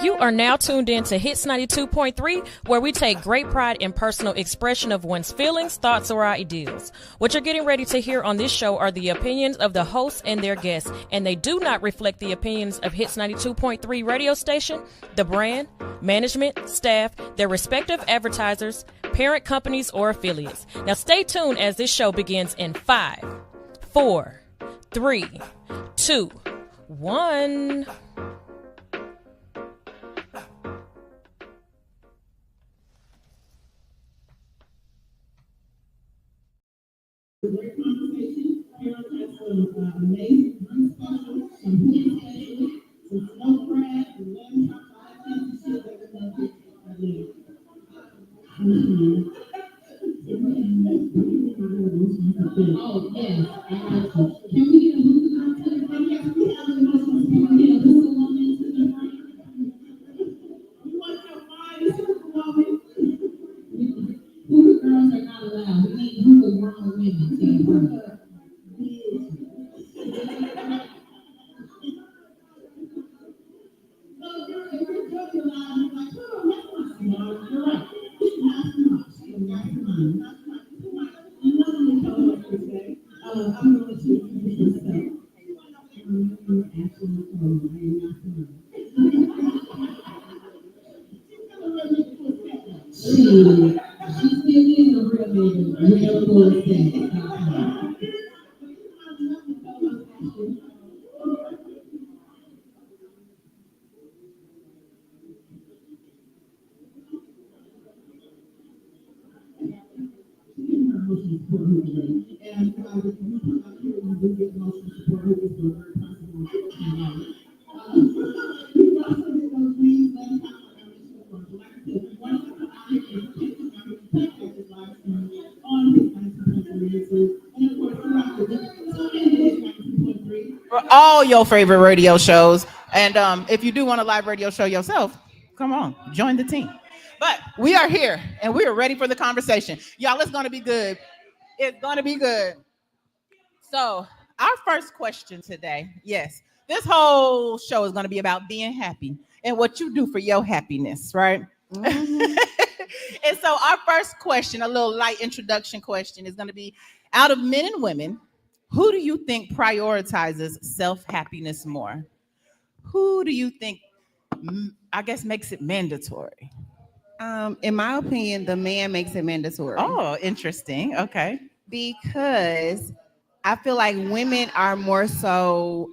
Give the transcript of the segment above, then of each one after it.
You are now tuned in to Hits 92.3, where we take great pride in personal expression of one's feelings, thoughts, or ideals. What you're getting ready to hear on this show are the opinions of the hosts and their guests, and they do not reflect the opinions of Hits 92.3 radio station, the brand, management, staff, their respective advertisers, parent companies, or affiliates. Now stay tuned as this show begins in 5, 4, 3, 2, 1. Great conversation. Carol has some amazing drink specials, some pudding specials, some snow crab, and lamb chop, all kinds of shit that we love to eat. Oh, yes. Can we get a who's to the front? Yes, we have an emotional support. Get a who's to the front. We want your mind, superwoman. Who girls are not allowed. We need who are grown women to the front. So if you're joking loud, you're like, oh, that's not smart. You're right. She's not smart. She's not smart. Not smart. You know what I'm going to say. I'm going to introduce yourself. Actually, I am not smart. She still is a real nigga, real bullshit. And we do get emotional support who is the very person who is talking we also get those dreams that talk about our mission support. So like I said, we want to come out here and protect this live stream on this 92.3 YouTube. And of course, throughout the week, tune in to this 92.3. For all your favorite radio shows. And if you do want a live radio show yourself, come on, join the team. But we are here and we are ready for the conversation. Y'all, it's going to be good. It's going to be good. So our first question today, yes, this whole show is going to be about being happy and what you do for your happiness, right? Mm-hmm. And so our first question, a little light introduction question, is going to be, out of men and women, who do you think prioritizes self-happiness more? Who do you think, I guess, makes it mandatory? In my opinion, the man makes it mandatory. Oh, interesting. Okay. Because I feel like women are more so,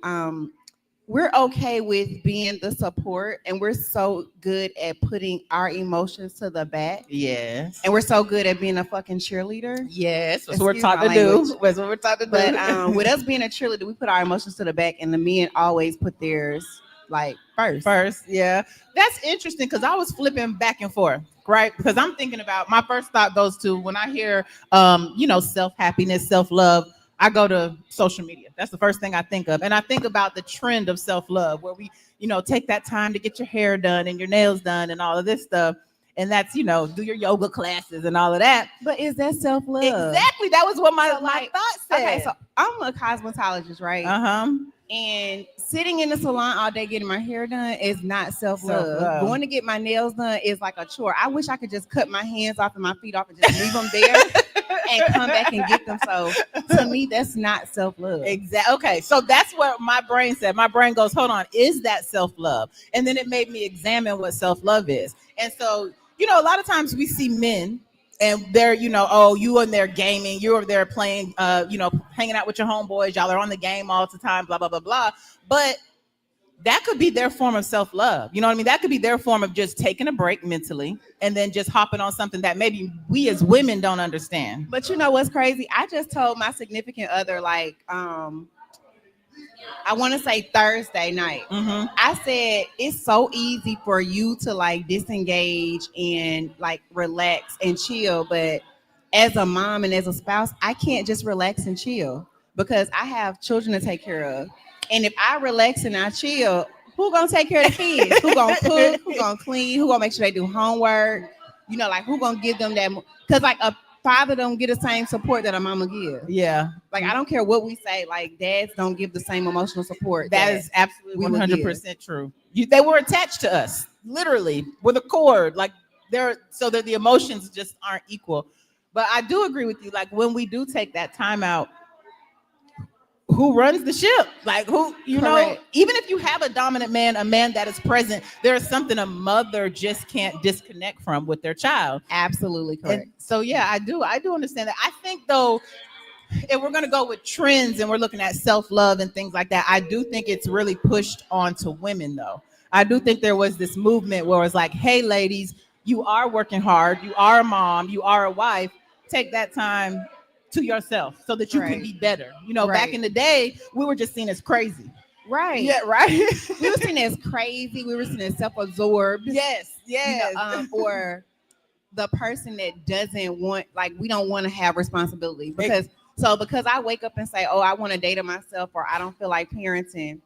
we're okay with being the support, and we're so good at putting our emotions to the back. Yes. And we're so good at being a fucking cheerleader. Yes. That's what we're taught to do. That's what we're taught to do. But with us being a cheerleader, we put our emotions to the back, and the men always put theirs like first. Yeah. That's interesting because I was flipping back and forth, right? Because I'm thinking about, my first thought goes to, when I hear, self-happiness, self-love, I go to social media. That's the first thing I think of. And I think about the trend of self-love where we, take that time to get your hair done and your nails done and all of this stuff. And that's, do your yoga classes and all of that. But is that self-love? Exactly. That was what my thought said. Okay, so I'm a cosmetologist, right? Uh-huh. And sitting in the salon all day getting my hair done is not self-love. Going to get my nails done is like a chore. I wish I could just cut my hands off and my feet off and just leave them there and come back and get them. So to me, that's not self-love. Exactly. Okay, so that's what my brain said. My brain goes, hold on, is that self-love? And then it made me examine what self-love is. And so, a lot of times we see men, and they're, you in there gaming, you're there playing, hanging out with your homeboys, y'all are on the game all the time, blah, blah, blah, blah. But that could be their form of self-love. You know what I mean? That could be their form of just taking a break mentally and then just hopping on something that maybe we as women don't understand. But you know what's crazy? I just told my significant other, I want to say Thursday night. Mm-hmm. I said, it's so easy for you to disengage and relax and chill. But as a mom and as a spouse, I can't just relax and chill because I have children to take care of. And if I relax and I chill, who gonna take care of the kids? Who gonna cook? Who gonna clean? Who gonna make sure they do homework? Who gonna give them that? Because a father don't get the same support that a mama give. Yeah. I don't care what we say, dads don't give the same emotional support. That is absolutely 100% true. They were attached to us. literally with a cord. Like so that the emotions just aren't equal. But I do agree with you. Like when we do take that time out, who runs the ship? Like who, you know, Correct. even if you have a dominant man, a man that is present, there is something a mother just can't disconnect from with their child. Absolutely correct. And so yeah, I do understand that. I think though, if we're gonna go with trends and we're looking at self-love and things like that, I do think it's really pushed onto women though. I do think there was this movement where it's like, hey ladies, you are working hard, you are a mom, you are a wife, take that time to yourself so that you can Right. be better. You know, back Right. in the day, we were just seen as crazy. Right. Yeah, right. We were seen as crazy. We were seen as self-absorbed. Yes, yes. Or the person that doesn't want, like, we don't want to have responsibility because I wake up and say, oh, I want to date myself, or I don't feel like parenting,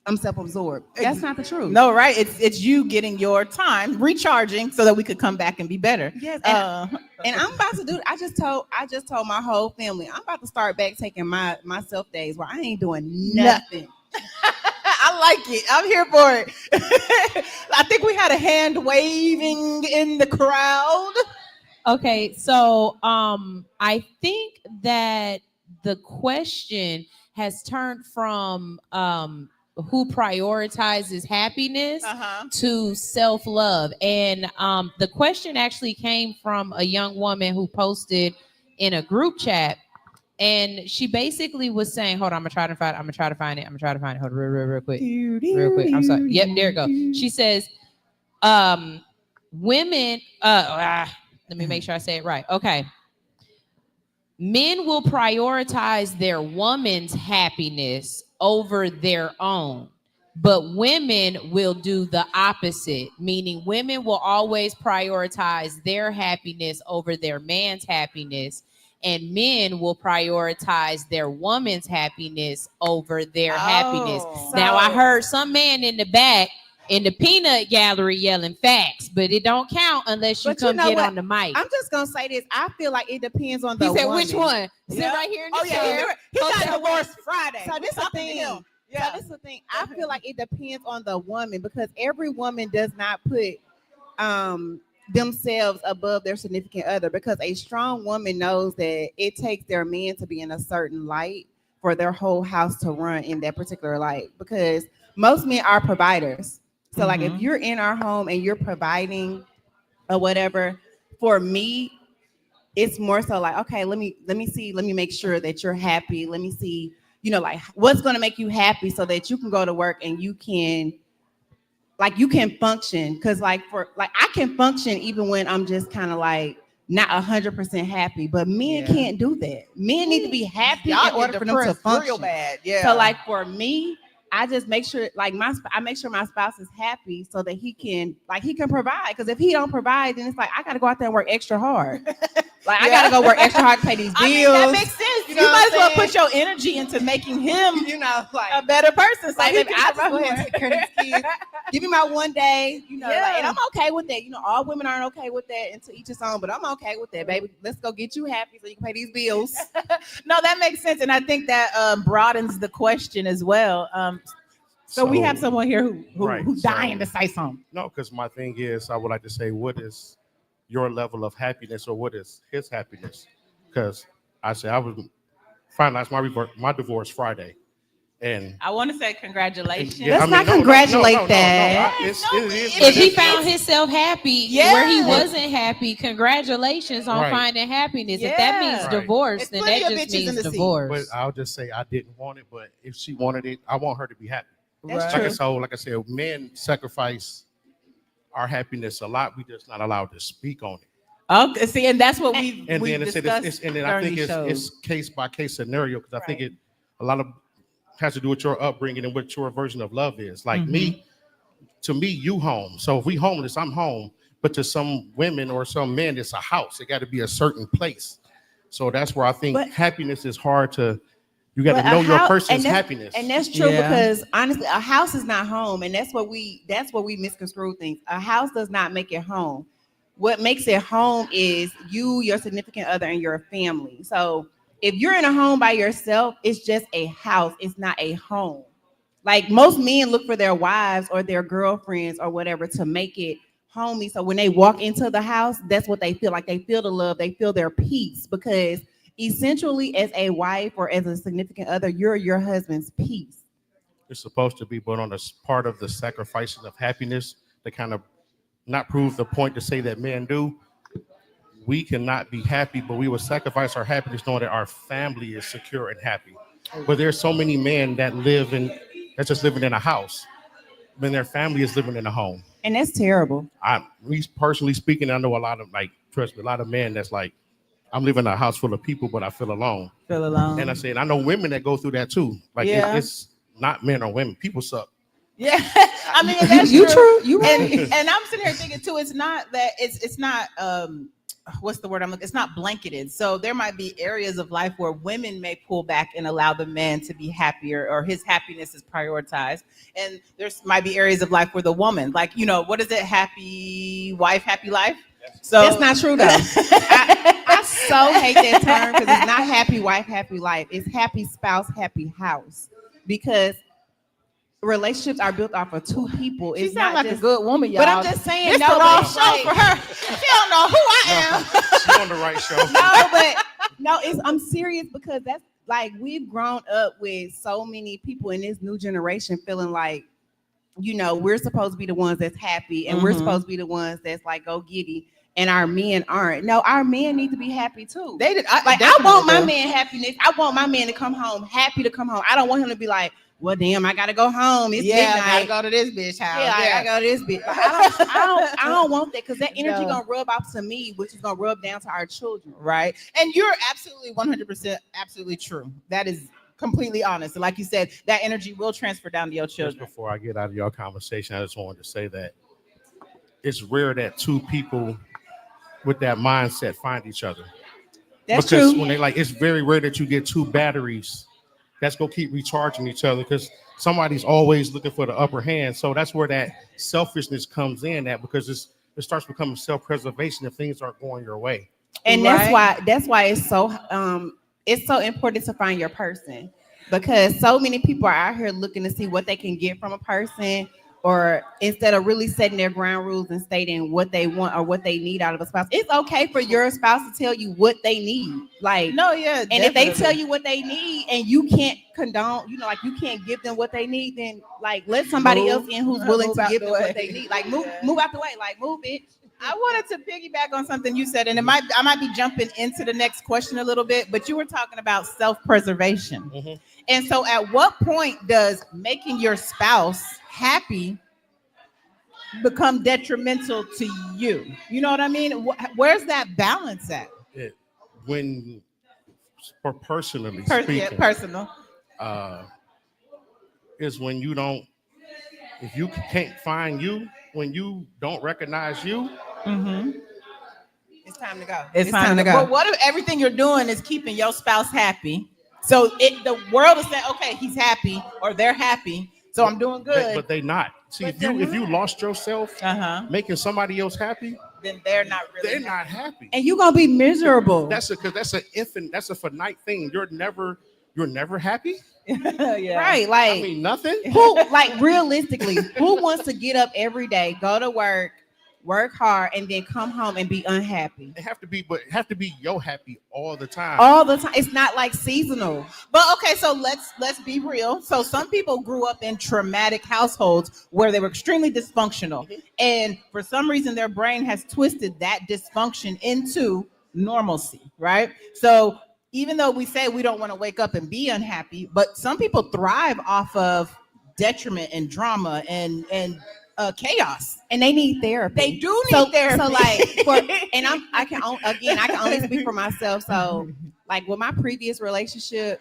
I'm self-absorbed. That's not the truth. No, right. It's you getting your time recharging so that we could come back and be better. Yes. And I'm about to do. I just told my whole family I'm about to start back taking my self days where I ain't doing nothing. I like it. I'm here for it. I think we had a hand waving in the crowd. Okay, so I think that the question has turned from who prioritizes happiness to self-love. And the question actually came from a young woman who posted in a group chat. And she basically was saying, hold on, I'm gonna try to find it. Hold on, real quick. I'm sorry. Yep, there it goes. She says, women, let me make sure I say it right. Okay. Men will prioritize their woman's happiness over their own, but women will do the opposite, meaning women will always prioritize their happiness over their man's happiness, and men will prioritize their woman's happiness over their happiness. Now, I heard some man in the back in the peanut gallery yelling facts, but it don't count unless you But you come know get what? on the mic. I'm just gonna say this. I feel like it depends on the He said, woman. which one? Sit Yeah. right here in the Oh yeah, chair. he got Hotel divorced Friday. So this is the Talking to thing. him. So this is the thing. I feel like it depends on the woman because every woman does not put themselves above their significant other, because a strong woman knows that it takes their man to be in a certain light for their whole house to run in that particular light, because most men are providers. So like if you're in our home and you're providing or whatever, for me, it's more so like, okay, let me make sure that you're happy. Let me see, like what's going to make you happy so that you can go to work and you can function. Cause I can function even when I'm just kind of like not 100% happy, but men can't do that. Men need to be happy in order for them to function. real bad. Yeah. So like for me, I just make sure I make sure my spouse is happy so that he can provide. Because if he don't provide, then it's like I gotta go out there and work extra hard. I gotta go work extra hard to pay these bills. I mean, that makes sense. You know what might I'm as well saying? put your energy into making him like a better person. So like he baby, can I just provide go ahead more. and take care of these kids. Give me my one day, Yeah. and I'm okay with that. All women aren't okay with that, and to each his own, but I'm okay with that, baby. Let's go get you happy so you can pay these bills. No, that makes sense, and I think that broadens the question as well. So we have someone here who's dying to say something. No, because my thing is, I would like to say, what is your level of happiness, or what is his happiness? Because I was finalized my divorce Friday, and I want to say congratulations. Let's not congratulate that. If he found himself happy where he Yeah. wasn't happy, congratulations on Right. finding happiness. If Yeah. that means Right. divorce, It's then plenty that of just bitches in means the sea. divorce. but I'll just say I didn't want it. But if she wanted it, I want her to be happy. That's Right. true. Like I said, men sacrifice our happiness a lot. We just not allowed to speak on it. Okay, see, and that's what we And then discussed and then I during think these shows. it's case by case scenario, because I think Right. a lot of has to do with your upbringing and what your version of love is. Like Mm-hmm. to me, you home. So if we homeless, I'm home. But to some women or some men, it's a house. It got to be a certain place. So that's where I think But- happiness is hard to. You got But to know a your house- person's and happiness. And that's true Yeah. because honestly, a house is not home, and that's what we misconstrue things. A house does not make it home. What makes it home is you, your significant other, and your family. So if you're in a home by yourself, it's just a house. It's not a home. Like most men look for their wives or their girlfriends or whatever to make it homey. So when they walk into the house, that's what they feel like. They feel the love, they feel their peace, because essentially as a wife or as a significant other, you're your husband's peace. It's supposed to be, but on the part of the sacrificing of happiness to kind of not prove the point to say that men do. We cannot be happy, but we will sacrifice our happiness knowing that our family is secure and happy. But there's so many men that that's just living in a house, when their family is living in a home. And that's terrible. Me personally speaking, I know a lot of, like, trust me, a lot of men that's like, I'm living in a house full of people, but I feel alone. Feel alone. And I said, I know women that go through that too. Like, it's not men or women. People suck. Yeah, I mean, that's You true. true. You right. And I'm sitting here thinking too, it's not that it's not what's the word I'm looking, it's not blanketed. So there might be areas of life where women may pull back and allow the man to be happier, or his happiness is prioritized. And there's might be areas of life where the woman, like, you know, what is it? Happy wife, happy life. So That's not true though. I so hate that term, because it's not happy wife, happy life. It's happy spouse, happy house. Because relationships are built off of two people. she It's sounds not like just, a good woman, y'all. but I'm just saying, This no, the but wrong it's show like- for her. She don't know who I am. She's on the right show. no, but no, I'm serious, because that's like, we've grown up with so many people in this new generation feeling like, you know, we're supposed to be the ones that's happy, and we're Mhm. supposed to be the ones that's like go giddy, and our men aren't. No, our men need to be happy too. They did. Like, I definitely want my do. man happiness. I want my man to come home happy to come home. I don't want him to be like, well, damn, I gotta go home. It's Yeah, I midnight. gotta go to this bitch house. Yeah, I gotta go to this bit. Like, I don't want that, because that energy No. gonna rub off to me, which is gonna rub down to our children. Right. And you're absolutely 100% absolutely true. That is completely honest. And like you said, that energy will transfer down to your Just children. before I get out of your conversation, I just wanted to say that it's rare that two people with that mindset find each other. That's because true. when they like, it's very rare that you get two batteries that's gonna keep recharging each other, because somebody's always looking for the upper hand. So that's where that selfishness comes in, that because it starts becoming self-preservation if things aren't going your way. And Right. that's why it's so important to find your person, because so many people are out here looking to see what they can get from a person, or instead of really setting their ground rules and stating what they want or what they need out of a spouse. It's okay for your spouse to tell you what they need. Like, No, yeah. and if they tell you what they need and you can't condone, you know, like you can't give them what they need, then like let somebody Move. else in who's willing Move to out give the them way. what they need. Like move out the way, like move it. I wanted to piggyback on something you said, and I might be jumping into the next question a little bit, but you were talking about self-preservation. Mhm. And so at what point does making your spouse happy become detrimental to you? You know what I mean? Where's that balance at? When, for personally Yeah, speaking, personal. is when you don't, if you can't find you, when you don't recognize you, Mm-hmm. It's time to go. It's time to go. But what if everything you're doing is keeping your spouse happy? So the world is saying, okay, he's happy or they're happy, so I'm doing good. but they not. See, But if you lost yourself making somebody else happy, then they're not really. they're not happy. And you're gonna be miserable. That's a finite thing. You're never happy. Yeah. right. I Like mean, nothing. who, like realistically, who wants to get up every day, go to work hard, and then come home and be unhappy It have to be your happy all the time. all the time? It's not like seasonal. But okay, so let's be real. So some people grew up in traumatic households where they were extremely dysfunctional, and for some reason their brain has twisted that dysfunction into normalcy, right? So even though we say we don't want to wake up and be unhappy, but some people thrive off of detriment and drama and chaos. And they need therapy. They do need therapy. So I can only speak for myself. So like with my previous relationship,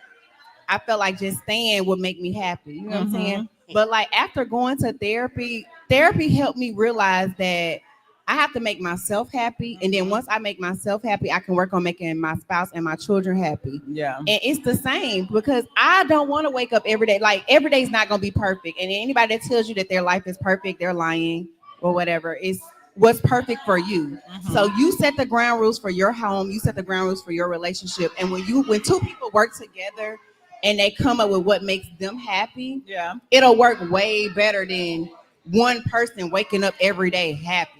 I felt like just staying would make me happy. You know what I'm saying? But like after going to therapy helped me realize that I have to make myself happy. And then once I make myself happy, I can work on making my spouse and my children happy. Yeah. And it's the same, because I don't want to wake up every day. Like every day is not going to be perfect. And anybody that tells you that their life is perfect, they're lying or whatever. It's what's perfect for you. So you set the ground rules for your home. You set the ground rules for your relationship. And when two people work together and they come up with what makes them happy, Yeah. it'll work way better than one person waking up every day happy.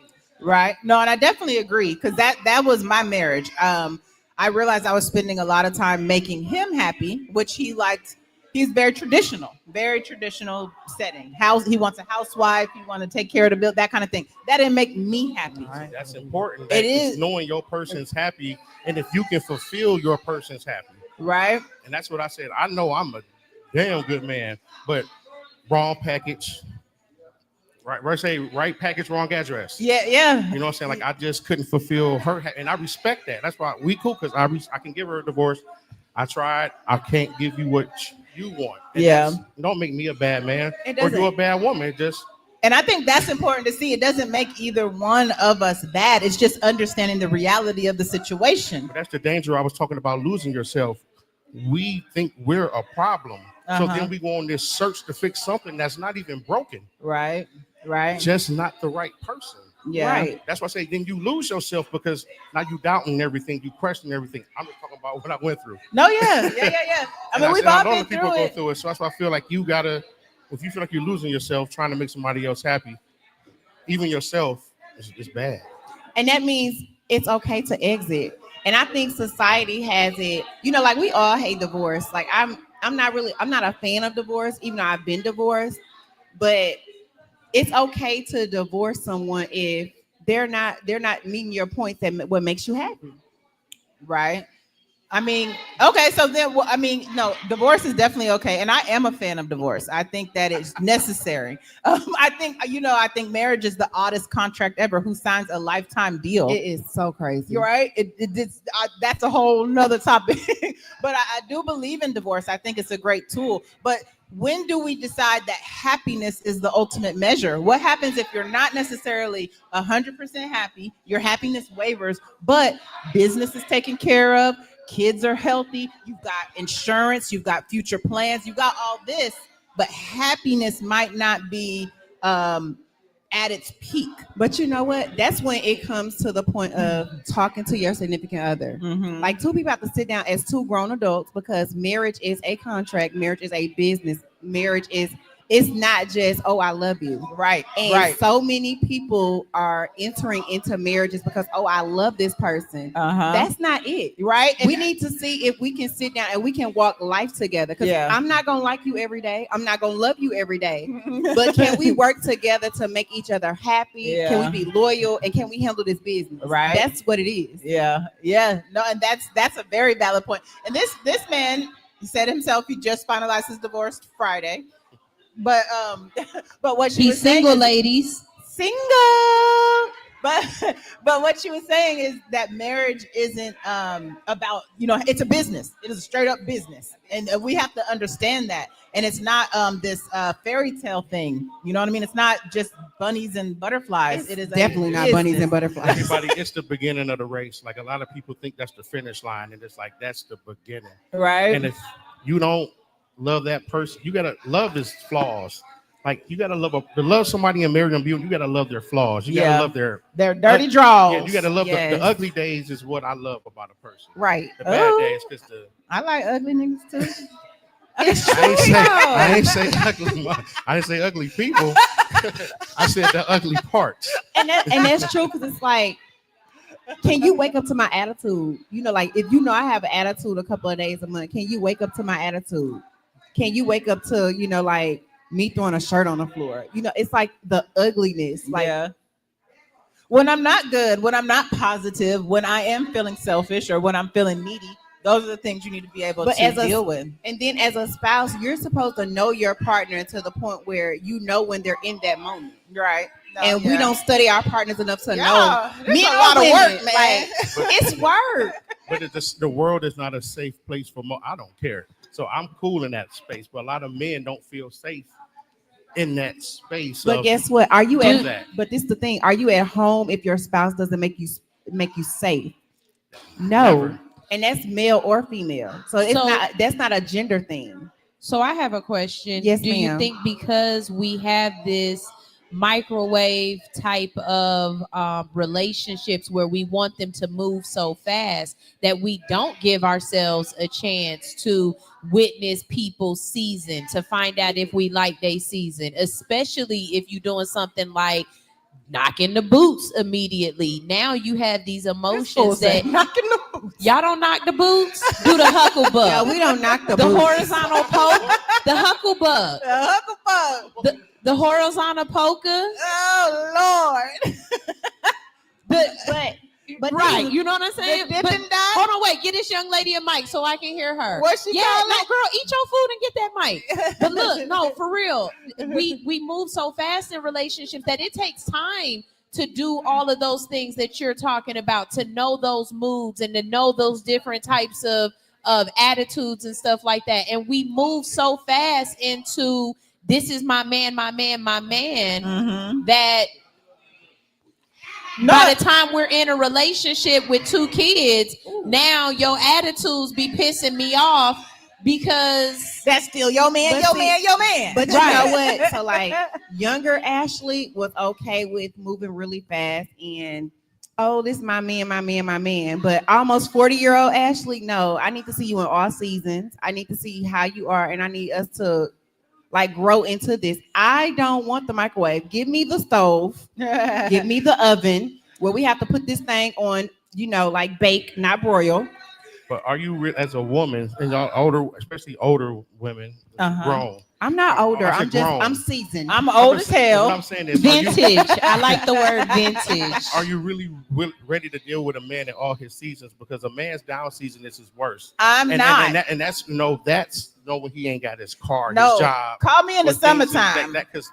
Right. No, and I definitely agree because that was my marriage. I realized I was spending a lot of time making him happy, which he liked. He's very traditional setting. House. He wants a housewife. He want to take care of the bill, that kind of thing. That didn't make me happy. That's important. It It's is. knowing your person's happy, and if you can fulfill your person's happy. Right. And that's what I said. I know I'm a damn good man, but wrong package. Right package, wrong address. Yeah. Yeah. You know what I'm saying? Like I just couldn't fulfill her, and I respect that. That's why we cool because I can give her a divorce. I tried. I can't give you what you want. And Yeah. don't make me a bad man It or doesn't. you a bad woman. It just And I think that's important to see. It doesn't make either one of us bad. It's just understanding the reality of the situation. but that's the danger I was talking about, losing yourself. We think we're a problem. So Uh-huh. then we go on this search to fix something that's not even broken. Right. Right. Just not the right person. Yeah. Right. That's why I say then you lose yourself because now you doubting everything, you question everything. I'm just talking about what I went through. No. Yeah. I And mean, we've said, I all know been that people through go it. through it. So that's why I feel like you gotta, if you feel like you're losing yourself trying to make somebody else happy, even yourself, it's bad. And that means it's okay to exit. And I think society has it, like we all hate divorce. Like I'm not a fan of divorce, even though I've been divorced, but it's okay to divorce someone if they're not meeting your points that what makes you happy. Right. I mean, okay. So then, I mean, no, divorce is definitely okay, and I am a fan of divorce. I think that it's necessary. I think marriage is the oddest contract ever. Who signs a lifetime deal? It is so crazy. You're right. That's a whole nother topic. But I do believe in divorce. I think it's a great tool. But when do we decide that happiness is the ultimate measure? What happens if you're not necessarily 100% happy? Your happiness wavers, but business is taken care of. Kids are healthy. You've got insurance. You've got future plans. You got all this, but happiness might not be at its peak. But you know what? That's when it comes to the point of talking to your significant other. Mhm. Like two people have to sit down as two grown adults because marriage is a contract, marriage is a business, marriage is it's not just, oh, I love you. Right. And Right. so many people are entering into marriages because, oh, I love this person. Uh-huh. That's not it. right. We need to see if we can sit down and we can walk life together. Because Yeah. I'm not gonna like you every day. I'm not gonna love you every day. But can we work together to make each other happy? Yeah. Can we be loyal? And can we handle this business? Right. That's what it is. Yeah, no, and that's a very valid point. And this man said himself he just finalized his divorce Friday, but but what she He's was saying single, is- ladies. single. But what she was saying is that marriage isn't about, it's a business. It is a straight up business, and we have to understand that. And it's not this fairy tale thing. You know what I mean? It's not just bunnies and butterflies. It is definitely not bunnies and butterflies. Everybody, it's the beginning of the race. Like a lot of people think that's the finish line, and it's like that's the beginning. right. And if you don't love that person, you gotta love his flaws. Like you gotta to love somebody and marry them. You gotta love their flaws. You Yeah. gotta love their They're dirty draws. Yeah, you gotta love Yes. the ugly days is what I love about a person. Right. The bad Oh. days, because I like ugly niggas too. It's I ain't say true. I ain't say ugly. I didn't say ugly people. I said the ugly parts. And that's true because it's like, can you wake up to my attitude? Like if I have an attitude a couple of days a month, can you wake up to my attitude? Can you wake up to, like me throwing a shirt on the floor? It's like the ugliness. Like yeah. When I'm not good, when I'm not positive, when I am feeling selfish or when I'm feeling needy, those are the things you need to be able But to as a- deal with. And then as a spouse, you're supposed to know your partner to the point where you know when they're in that moment. Right. No, And we yeah. don't study our partners enough to know. Yeah, it's Men a or lot of women, work, man. like, it's work. But the world is not a safe place for I don't care. So I'm cool in that space. But a lot of men don't feel safe in that space. But of- guess what? Are you Do at? that. But this is the thing. Are you at home if your spouse doesn't make you safe? No. Never. And that's male or female. So that's not a gender thing. So I have a question. Yes, Do you ma'am. think because we have this microwave type of relationships where we want them to move so fast that we don't give ourselves a chance to witness people's season, to find out if we like their season, especially if you're doing something like knocking the boots immediately. Now you have these emotions that knocking the boots. y'all don't knock the boots. Do the huckleberry. No, we don't knock the The boots. horizontal poke, the huckleberry, Huckleberry. the horizontal poker. Oh Lord. But Right, you know what I'm saying? dip But and dive? hold on, wait, get this young lady a mic so I can hear her. What she Yeah, call no, it? girl, eat your food and get that mic. But look, no, for real, we move so fast in relationships that it takes time to do all of those things that you're talking about, to know those moods and to know those different types of attitudes and stuff like that. And we move so fast into this is my man, my man, my man, Mhm. that by the time we're in a relationship with 2 kids, now your attitudes be pissing me off because That's still your man, But your see- man, your man. But you know what? So like younger Ashley was okay with moving really fast and this is my man, my man, my man. But almost 40-year-old Ashley, no, I need to see you in all seasons. I need to see how you are, and I need us to like grow into this. I don't want the microwave. Give me the stove. Give me the oven where we have to put this thing on, like bake, not broil. But are you as a woman, and y'all older, especially older women, grown? I'm not older. I said grown. I'm seasoned. I'm old as What hell. I'm saying is, are you- vintage. I like the word vintage. Are you really ready to deal with a man in all his seasons? Because a man's down season is his worst. I'm And, not. and that's when he ain't got his car, No. his job. Call me in the or things summertime. Because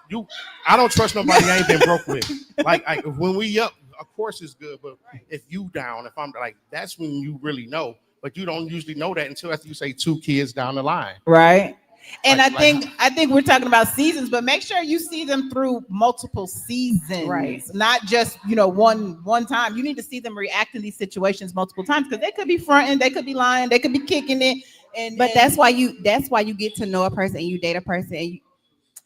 I don't trust nobody I ain't been broke with. Like when we up, of course it's good. But if you down, if I'm like, that's when you really know. But you don't usually know that until after you say 2 kids down the line. Right. And Like- I think we're talking about seasons, but make sure you see them through multiple seasons, Right. Not just one time. You need to see them react in these situations multiple times because they could be fronting, they could be lying, they could be kicking it, But that's why you get to know a person and you date a person and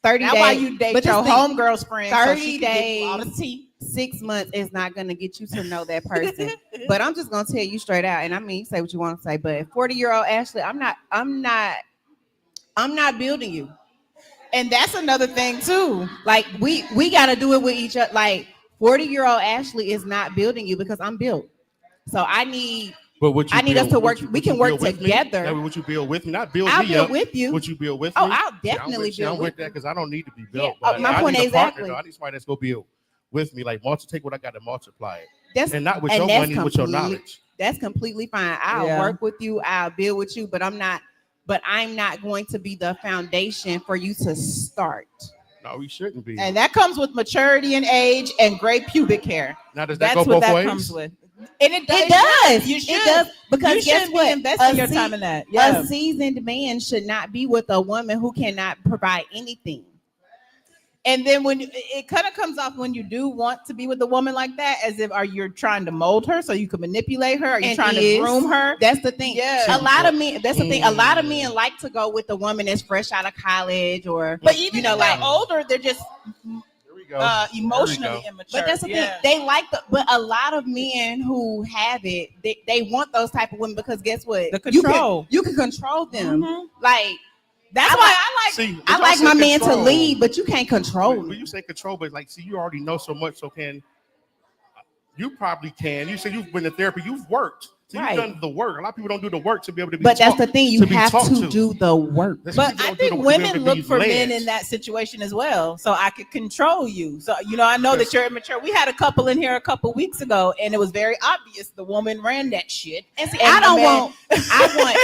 30 that's days. why you date but your just think, homegirl's friend. 30 so she can give you all the days. tea. 6 months is not gonna get you to know that person. But I'm just gonna tell you straight out, and I mean, say what you want to say. But 40-year-old Ashley, I'm not building you. And that's another thing too. Like we got to do it with each other. Like 40-year-old Ashley is not building you because I'm built. So I need But I need us to work. We can work together. That would you build with me? Not build I'll me build up. with you. Would you build with Oh, me? I'll See, definitely I'm build with with that because I don't need to be built. Yeah, but my I point need a partner, exactly. though. I need somebody that's gonna build with me. Like take what I got and multiply it, That's and not with and your that's money, with your completely- knowledge. That's completely fine. I'll Yeah. work with you. I'll build with you, but I'm not going to be the foundation for you to start. No, we shouldn't be. And that comes with maturity and age and gray pubic hair. Now does that That's go what both that ways? comes with. And it does. It does. You should. It does because You guess should what? be investing your A time in that. Yeah. A seasoned man should not be with a woman who cannot provide anything. And then it kind of comes off when you do want to be with a woman like that, as if you're trying to mold her so you can manipulate her, or you're And trying to is. groom her. That's the thing. Yeah. A lot of men. That's the thing. A lot of men like to go with a woman that's fresh out of college, or But even if like. they're older, they're just Here we go. emotionally There we go. immature. But that's the Yeah. thing. They like but a lot of men who have it, they want those type of women because guess what? The control. You can control them. Mhm. Like That's I why like- I like. See, I y'all like say my man to control. lead, but you can't control When me. you say control, but you already know so much. So you probably can. You say you've been to therapy. You've worked. So Right. you've done the work. A lot of people don't do the work to be able to be. But that's taught- the thing. You to be have talked to do the work. That's what But people I don't do think to be able women to look be for men led. in that situation as well, so I could control you. So I know that you're immature. We had a couple in here a couple weeks ago, and it was very obvious the woman ran that shit. And see, And I don't the man- want. I want.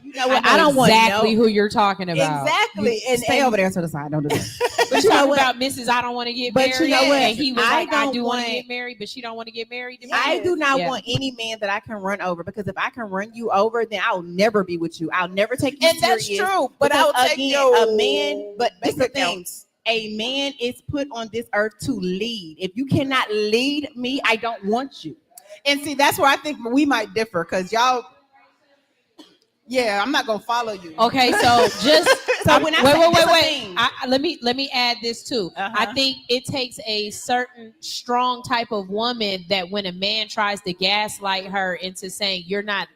You know what? I don't want exactly no. who you're talking about. Exactly, And stay over there to the side. Don't do that. But you know talking what? about Mrs. I don't want to get But married. you know what? And he was I like, I don't do want to want- get married, but she don't want to get married to me. I do not Yeah. want any man that I can run over because if I can run you over, then I'll never be with you. I'll never take you And that's serious. true. But I Because would take again, your a man. But this bank the thing: accounts. a man is put on this earth to lead. If you cannot lead me, I don't want you. And see, that's where I think we might differ because y'all. Yeah, I'm not gonna follow you. Okay, so just So when I say, wait. that's the thing. Let me add this too. I think it takes a certain strong type of woman that when a man tries to gaslight her into saying you're not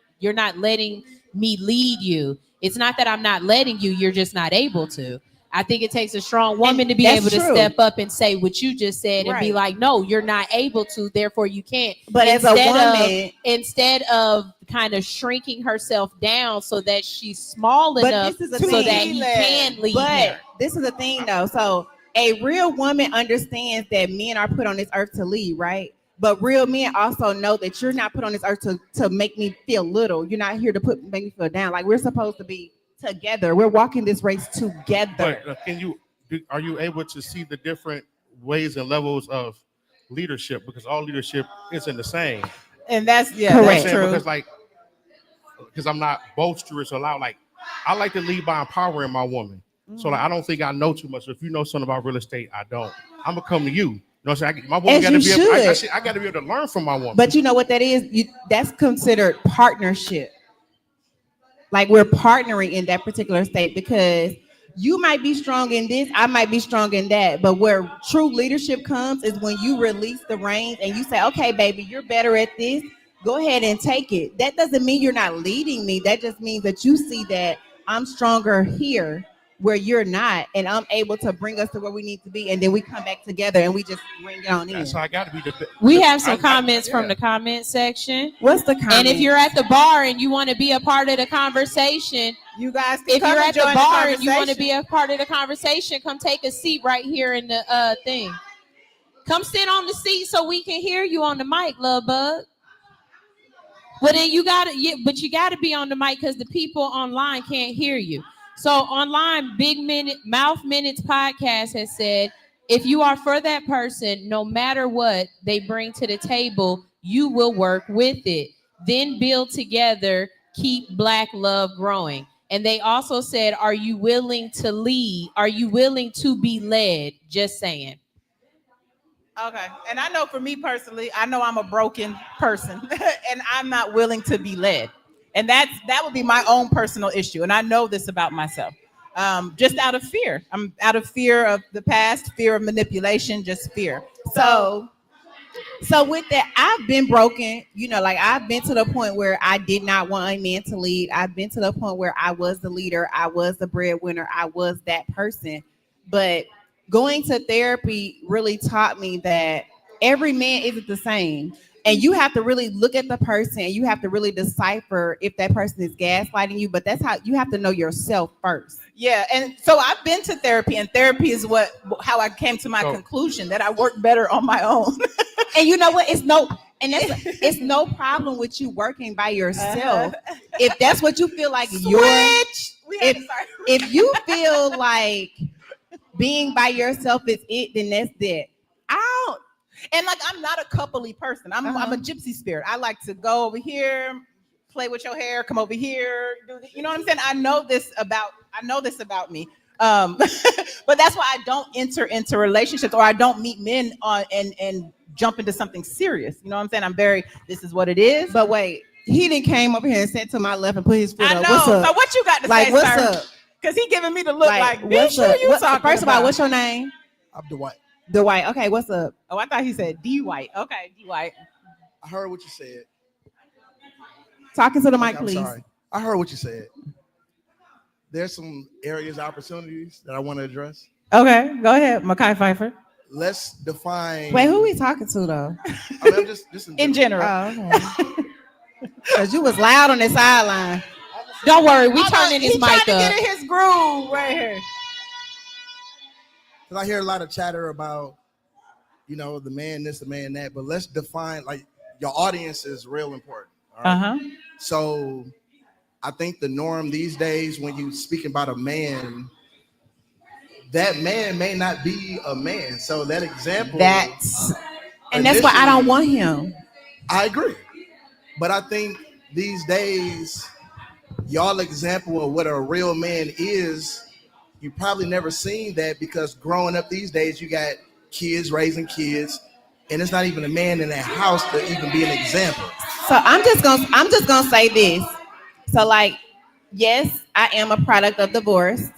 letting me lead you. It's not that I'm not letting you, you're just not able to. I think it takes a strong woman to be that's able to true. step up and say what you just said and be Right. like, no, you're not able to, therefore you can't. But as a woman, instead of kind of shrinking herself down so that she's small But enough this is the so thing. that he can lead but her. this is the thing though. So a real woman understands that men are put on this earth to lead, right? But real men also know that you're not put on this earth to make me feel little. You're not here to make me feel down. Like we're supposed to be together. We're walking this race together. But are you able to see the different ways and levels of leadership? Because all leadership isn't the same. And that's Correct. that's true. Because I'm not boisterous or loud. Like I like to lead by empowering my woman. So like I don't think I know too much. So if you know something about real estate, I don't. I'm gonna come to you. You know what I'm saying? My woman got to be able, I got to be able to learn from my woman. But you know what that is? That's considered partnership. Like we're partnering in that particular state because you might be strong in this, I might be strong in that. But where true leadership comes is when you release the reins and you say, okay, baby, you're better at this. Go ahead and take it. That doesn't mean you're not leading me. That just means that you see that I'm stronger here where you're not, and I'm able to bring us to where we need to be, and then we come back together and we just bring it on in. So I got to be We have some comments from the comment section. What's the comment? And if you're at the bar and you want to be a part of the conversation, you guys can if you're at the join bar and you want to conversation. be a part of the conversation, come take a seat right here in the thing. Come sit on the seat so we can hear you on the mic, love bug. Well, then you gotta be on the mic because the people online can't hear you. So online, Mouth Minutes podcast has said, if you are for that person, no matter what they bring to the table, you will work with it. Then build together, keep Black love growing. And they also said, are you willing to lead? Are you willing to be led? Just saying. Okay. And I know for me personally, I know I'm a broken person and I'm not willing to be led. And that would be my own personal issue. And I know this about myself. Just out of fear. I'm out of fear of the past, fear of manipulation, just fear. So with that, I've been broken, like I've been to the point where I did not want a man to lead. I've been to the point where I was the leader. I was the breadwinner. I was that person. But going to therapy really taught me that every man isn't the same. And you have to really look at the person and you have to really decipher if that person is gaslighting you. But that's how you have to know yourself first. Yeah. And so I've been to therapy, and therapy is how I came to my conclusion that I work better on my own. And you know what? It's no problem with you working by yourself. If that's what you feel like if you feel like being by yourself is it, then that's that. And like, I'm not a coupley person. I'm a gypsy spirit. I like to go over here, play with your hair, come over here. You know what I'm saying? I know this about me. But that's why I don't enter into relationships, or I don't meet men and jump into something serious. You know what I'm saying? This is what it is. But wait, he didn't came up here and sat to my left and put his foot up. I know. What's up? So what you got to say, what's sir? up? Because he giving me the look like what's bitch, up? who you talking First of all, about? what's your name? I'm Dwight. Dwight. Okay, what's up? Oh, I thought he said D White. Okay, D White. I heard what you said. Talking to the mic, I'm please. sorry. I heard what you said. There's some areas, opportunities that I want to address. Okay, go ahead, Mekhi Phifer. Let's define. Wait, who we talking to though? I mean, I'm just in general. Oh, okay. Because you was loud on the sideline. Don't worry, we turning his He's mic trying to up. get in his groove right here. Because I hear a lot of chatter about, the man this, the man that. But let's define, like, your audience is real important. All right? So I think the norm these days, when you speak about a man, that man may not be a man. So that example. That's why I don't want him. I agree. But I think these days, y'all example of what a real man is, you probably never seen that, because growing up these days, you got kids raising kids, and it's not even a man in that house to even be an example. So I'm just gonna say this. So like, yes, I am a product of divorce.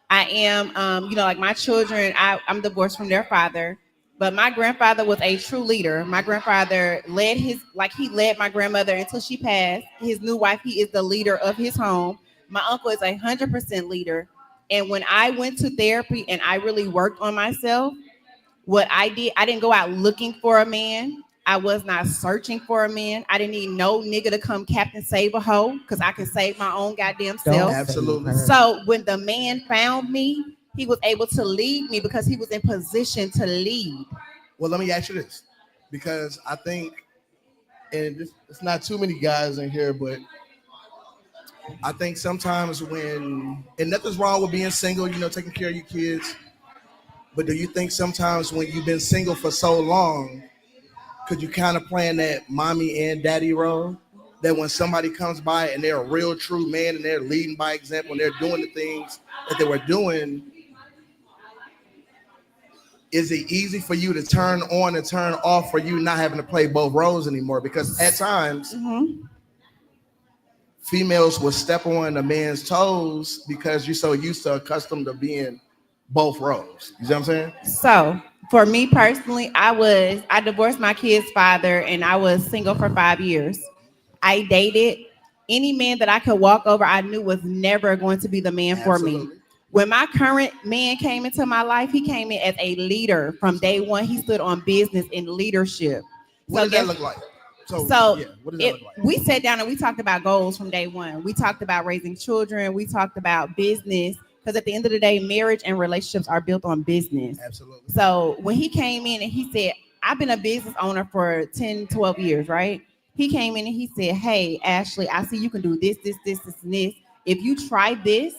I am, like my children, I'm divorced from their father, but my grandfather was a true leader. My grandfather he led my grandmother until she passed. His new wife, he is the leader of his home. My uncle is 100% leader. And when I went to therapy and I really worked on myself, what I did, I didn't go out looking for a man. I was not searching for a man. I didn't need no nigga to come Captain Save a hoe because I can save my own goddamn self. Absolutely. So when the man found me, he was able to lead me because he was in position to lead. Well, let me ask you this, because I think, and it's not too many guys in here, but I think sometimes and nothing's wrong with being single, taking care of your kids. But do you think sometimes when you've been single for so long, could you kind of playing that mommy and daddy role? That when somebody comes by and they're a real true man and they're leading by example and they're doing the things that they were doing, is it easy for you to turn on and turn off for you not having to play both roles anymore? Because at times, females will step on a man's toes because you're so used to accustomed to being both roles. You see what I'm saying? So for me personally, I divorced my kid's father and I was single for 5 years. I dated any man that I could walk over. I knew was never going to be the man for me. When my current man came into my life, he came in as a leader from day one. He stood on business and leadership. What does that look like? So what does that look like? We sat down and we talked about goals from day one. We talked about raising children. We talked about business. Because at the end of the day, marriage and relationships are built on business. Absolutely. So when he came in and he said, I've been a business owner for 10, 12 years, right? He came in and he said, hey, Ashley, I see you can do this, and this. If you try this,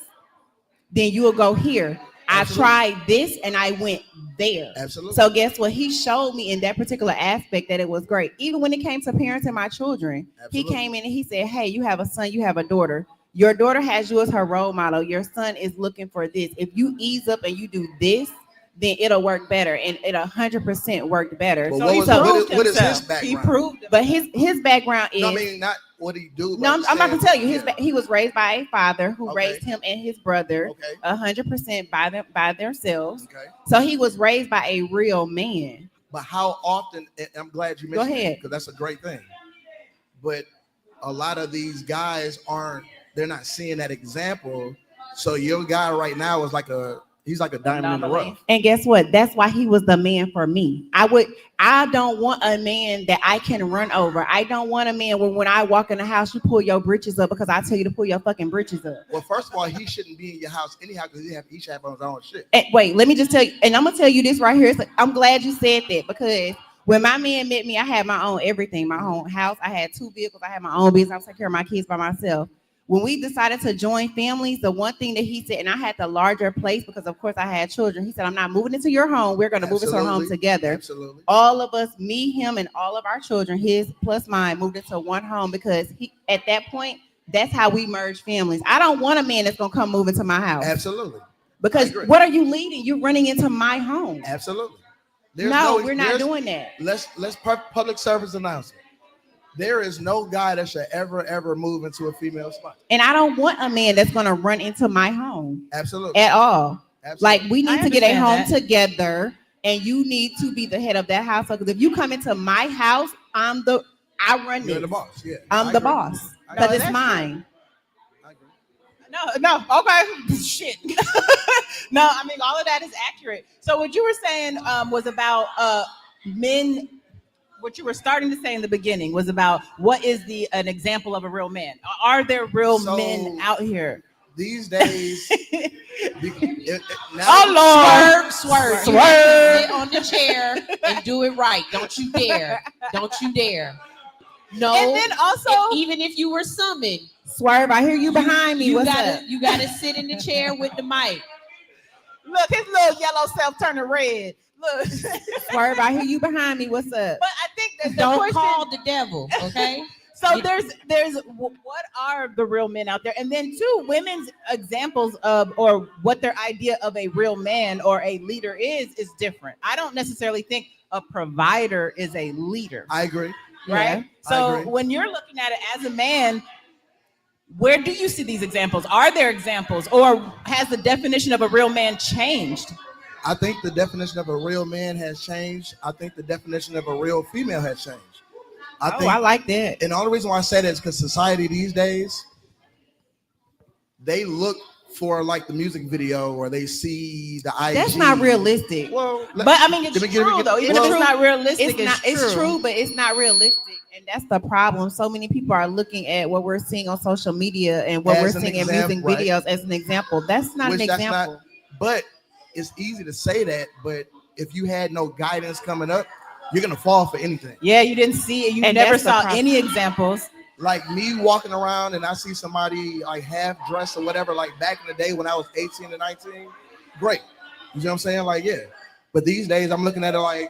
then you will go here. Absolutely. I tried this and I went there. Absolutely. So guess what? He showed me in that particular aspect that it was great. Even when it came to parenting my children, He came in and he said, hey, you have a son, you have a daughter. Your daughter has you as her role model. Your son is looking for this. If you ease up and you do this, then it'll work better. And it 100% worked better. But what is his background? He proved, but his background is. No, I mean, not what he do. No, I'm about to tell you. He was raised by a father who Okay. raised him and his brother Okay. 100% by themselves. Okay. So he was raised by a real man. But how often, and I'm glad you Go mentioned ahead. that because that's a great thing. But a lot of these guys they're not seeing that example. So your guy right now is he's like a diamond in the rough. And guess what? That's why he was the man for me. I don't want a man that I can run over. I don't want a man where when I walk in the house, you pull your britches up because I tell you to pull your fucking britches up. Well, first of all, he shouldn't be in your house anyhow because he should have on his own shit. And wait, let me just tell you, and I'm gonna tell you this right here. I'm glad you said that because when my man met me, I had my own everything, my own house. I had 2 vehicles. I had my own business. I was taking care of my kids by myself. When we decided to join families, the one thing that he said, and I had the larger place because of course I had children. He said, I'm not moving into your home. We're going to move into our home together. Absolutely. All of us, me, him, and all of our children, his plus mine, moved into one home because at that point, that's how we merge families. I don't want a man that's going to come move into my house. Absolutely. Because what are you leading? You're running into my home. Absolutely. We're not doing that. Let's public service announcement. There is no guy that should ever move into a female spot. And I don't want a man that's going to run into my home. Absolutely. At all. Absolutely. Like we need to get a home together and you need to be the head of that house. Because if you come into my house, I run You're this. the boss. Yeah. I'm the boss. Because it's mine. I agree. No, okay. Shit. No, I mean, all of that is accurate. So what you were saying was about men. What you were starting to say in the beginning was about what is an example of a real man? Are there real men out here? These days. Oh Lord. Swerve. Swerve. Sit on the chair and do it right. Don't you dare. Don't you dare. No. And then also, even if you were summoned, Swerve, I hear you behind me. What's up? You gotta sit in the chair with the mic. look, his little yellow self turning red. Look. Swerve, I hear you behind me. What's up? But I think that Don't call the devil, okay? So there's what are the real men out there, and then two, women's examples of or what their idea of a real man or a leader is different. I don't necessarily think a provider is a leader. I agree. Right. I So agree. when you're looking at it as a man, Where do you see these examples? Are there examples, or has the definition of a real man changed? I think the definition of a real man has changed. I think the definition of a real female has changed. I like that. And the only reason why I say that is because society these days, they look for like the music video or they see the IG. That's not realistic. Well, But I mean, it's true though. Even if it's not realistic, It's true, but it's not realistic. And that's the problem. So many people are looking at what we're seeing on social media and what we're As an seeing in example, music right. videos as an example. That's not Which an that's example. but it's easy to say that, but if you had no guidance coming up, you're gonna fall for anything. Yeah, you didn't see it. You And never that's the saw problem. any examples. Like me walking around and I see somebody like half dressed or whatever, like back in the day when I was 18 to 19, great. You know what I'm saying? Like, yeah. But these days I'm looking at it like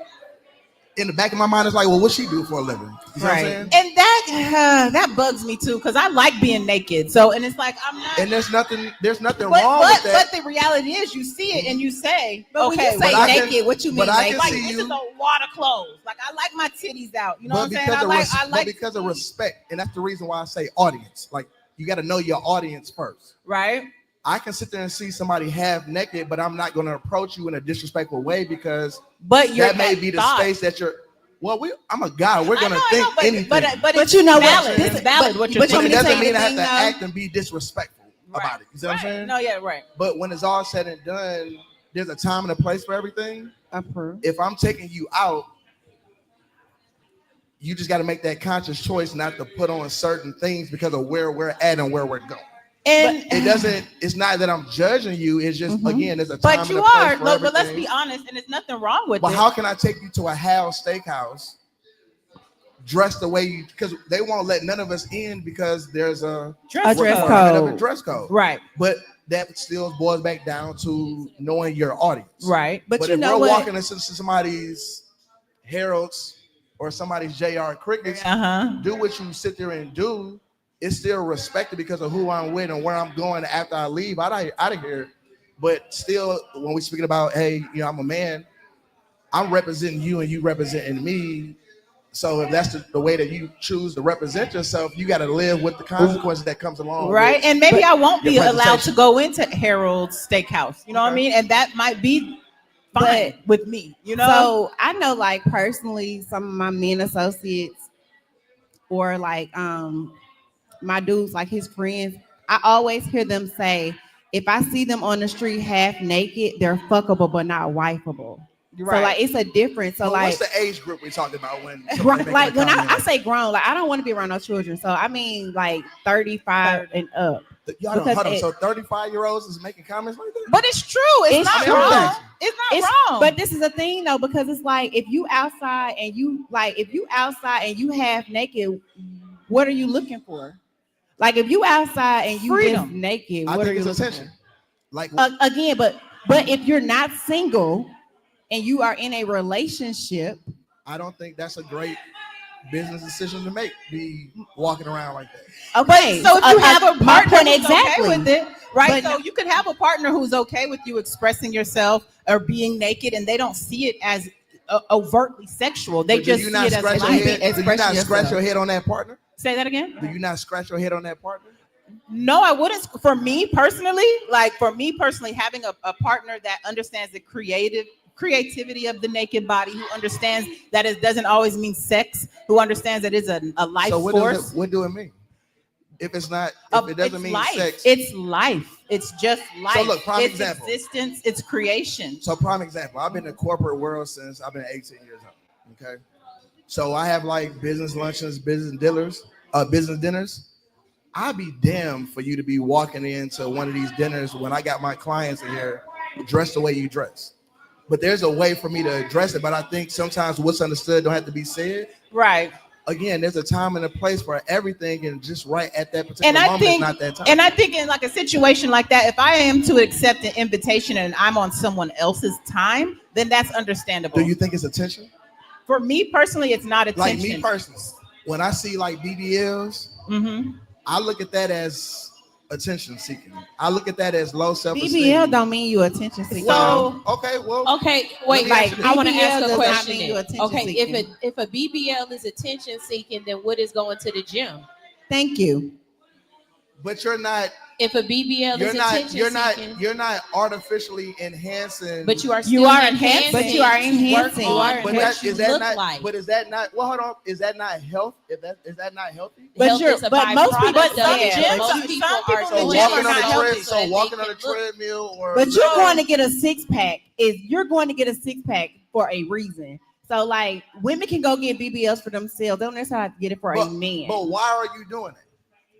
in the back of my mind, it's like, well, what she do for a living? You know what I'm saying? And that bugs me too, because I like being naked. So, and it's like I'm not. And there's nothing but, wrong with that. but the reality is, you see it and you say, But when okay, you say but I can- naked, what you mean but I naked? can like see this you- is a lot of clothes. Like I like my titties out. You know what I'm saying? But because of respect, and that's the reason why I say audience. Like you got to know your audience first. right. I can sit there and see somebody half naked, but I'm not going to approach you in a disrespectful way because But you're that may be the thought. space that you're. Well, I'm a guy. We're going to think anything. But But it's you know what? valid. This- It's valid but- what you're but you But saying. it want me to doesn't tell you mean I have the to thing, though? act and be disrespectful about it. You see what I'm saying? No, yeah, right. But when it's all said and done, there's a time and a place for everything. Approve. If I'm taking you out, you just got to make that conscious choice not to put on certain things because of where we're at and where we're going. And It doesn't. It's not that I'm judging you. It's just again, there's a time but and you a place are. for But let's everything. be honest, and there's nothing wrong with But it. how can I take you to a Hal's Steakhouse dressed the way you? Because they won't let none of us in because there's a Dress dress requirement code. of a dress code. Right, But that still boils back down to knowing your audience. right. But But you if know we're what? walking into somebody's Harold's or somebody's J.R. Crickets, Uh-huh. do what you sit there and do. It's still respected because of who I'm with and where I'm going after I leave out of here. But still, when we're speaking about, hey, you know, I'm a man, I'm representing you and you representing me. So if that's the way that you choose to represent yourself, you got to live with the consequences that comes along. Right. with- And maybe I won't be your allowed to presentation. go into Harold's Steakhouse. You know what I Okay. mean? And that might be fine with me, you know? So I know, like personally, some of my men associates or like my dudes, like his friends, I always hear them say, if I see them on the street half naked, they're fuckable but not wifeable. So like it's a difference. So Well, like what's the age group we're talking about when somebody right, making like a when comment I like say grown, like I don't want to be around no children. So I mean like 35 and up. that? Y'all don't, because hold on. it- So 35-year-olds is making comments like that? But it's true. It's, It's not true. wrong. It's not It's, wrong. but this is a thing though, because it's like if you outside and you half naked, what are you looking for? Like if you outside and you Freedom. just naked, I what are think you it's looking attention. Like for? Again, but if you're not single and you are in a relationship, I don't think that's a great business decision to make. Be walking around like that. okay. so if you have a my partner point who's exactly. okay with it, right? But So you could have a partner who's okay with you expressing yourself or being naked, and they don't see it as overtly sexual. They But just do you see not it as scratch your life. head? Do you expressing not scratch yourself. your head on that partner? Say that again. Do you not scratch your head on that partner? No, I wouldn't. For me personally, having a partner that understands the creativity of the naked body, who understands that it doesn't always mean sex, who understands that it's a life So what force. what do it mean? If it's not, if it doesn't It's mean life. sex. It's life. It's just life. look, prime it's example. existence. It's creation. So prime example, I've been in the corporate world since I've been 18 years old. Okay. So I have like business luncheons, business dinners. I'd be damned for you to be walking into one of these dinners when I got my clients in here dressed the way you dress. But there's a way for me to address it. But I think sometimes what's understood don't have to be said. Right. Again, there's a time and a place for everything, and just right at that particular And I moment think, is not that time. and I think in like a situation like that, if I am to accept an invitation and I'm on someone else's time, then that's understandable. Do you think it's attention? For me personally, it's not Like attention. me personally, when I see like BBLs, Mm-hmm. I look at that as attention seeking. I look at that as low self-esteem. BBL don't mean you attention seeking. Well, okay, well, Okay, wait. Let me Like ask you I want to BBL ask a does not question. mean you then. attention Okay, seeking. if a BBL is attention seeking, then what is going to the gym? Thank you. but you're not. If a BBL is attention seeking, you're not artificially enhancing. but you are enhancing. But you are enhancing. But that, is that look not? like. But is that not? Well, hold on. Is that not health? Is that not healthy? But Health you're- is a but most people- byproduct of some it. gyms- Most some people people are in So the doing gym walking are on not a healthy, so walking on a treadmill or. But you're going to get a six pack. You're going to get a six pack for a reason. So like women can go get BBLs for themselves. They don't necessarily have to get it for a man. But why are you doing it?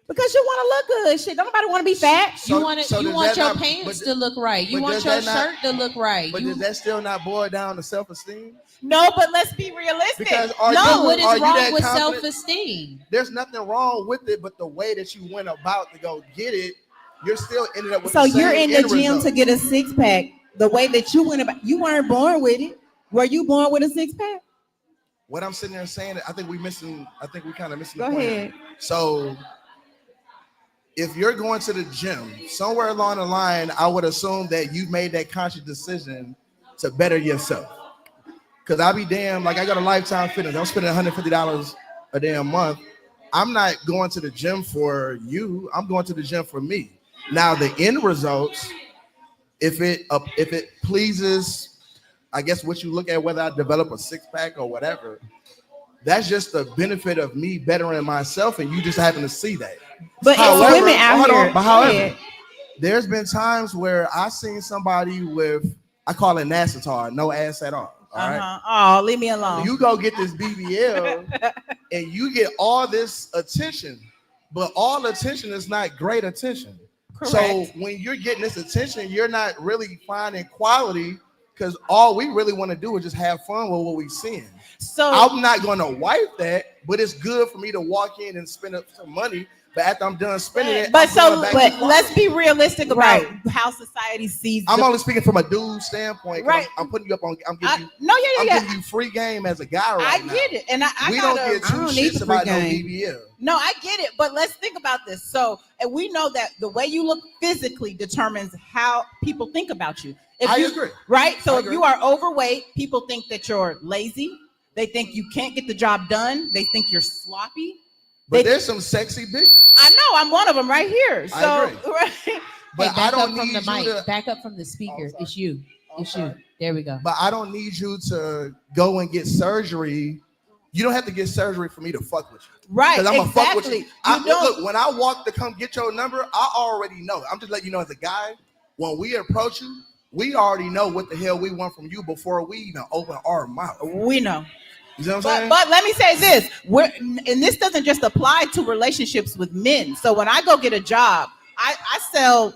Because you want to look good. Shit, don't nobody want to be fat. So- You want so you does want that your not- pants but- to look right. You but want does your that not- shirt to look right. But You, does that still not boil down to self-esteem? No, but let's be realistic. Because are no, you- what is are you wrong that with confident? self-esteem? There's nothing wrong with it, but the way that you went about to go get it, you're still ended up with. So the same you're in the end gym result. to get a six pack. The way that you went about, you weren't born with it. Were you born with a six pack? What I'm sitting there saying, I think we kind of missing Go the point. ahead. So if you're going to the gym, somewhere along the line, I would assume that you made that conscious decision to better yourself. Cause I'll be damn, like I got a Lifetime Fitness. I'm spending $150 a damn month. I'm not going to the gym for you. I'm going to the gym for me. Now the end results, if it pleases, I guess what you look at, whether I develop a six pack or whatever, that's just the benefit of me bettering myself, and you just happen to see that. But However- it's women out hold on, here. but Go however, ahead. there's been times where I seen somebody with, I call it Nacetar, no ass at all. All right. Oh, leave me alone. You go get this BBL and you get all this attention, but all attention is not great attention. So Correct. when you're getting this attention, you're not really finding quality, because all we really want to do is just have fun with what we're seeing. So I'm not going to wipe that, but it's good for me to walk in and spend up some money. But after I'm done spending it, but I'm going back to let's be realistic about Right. how society sees. I'm the- only speaking from a dude standpoint. 'Cause Right. I'm putting you up on. I'm I- giving you. no, I'm yeah. giving you free game as a guy right I now. get it, and I We gotta, don't get I two don't need shits the free about no game. BBL. No, I get it, but let's think about this. So, and we know that the way you look physically determines how people think about you. If I you, agree. Right? So I if agree. you are overweight, people think that you're lazy. They think you can't get the job done. They think you're sloppy. But there's some sexy bitches. I know, I'm one of them right here. So, I agree. right? But Hey, I back don't up from need the you mic. to. Back up from the speaker. sorry. It's you. It's sorry. you. There we go. But I don't need you to go and get surgery. You don't have to get surgery for me to fuck with you. Right, Because I'm gonna fuck with exactly. you. I, You don't- look, when I walk to come get your number, I already know. I'm just letting you know as a guy, when we approach you, we already know what the hell we want from you before we even open our mouth. We know. You know what I'm saying? But let me say this: and this doesn't just apply to relationships with men. So when I go get a job, I sell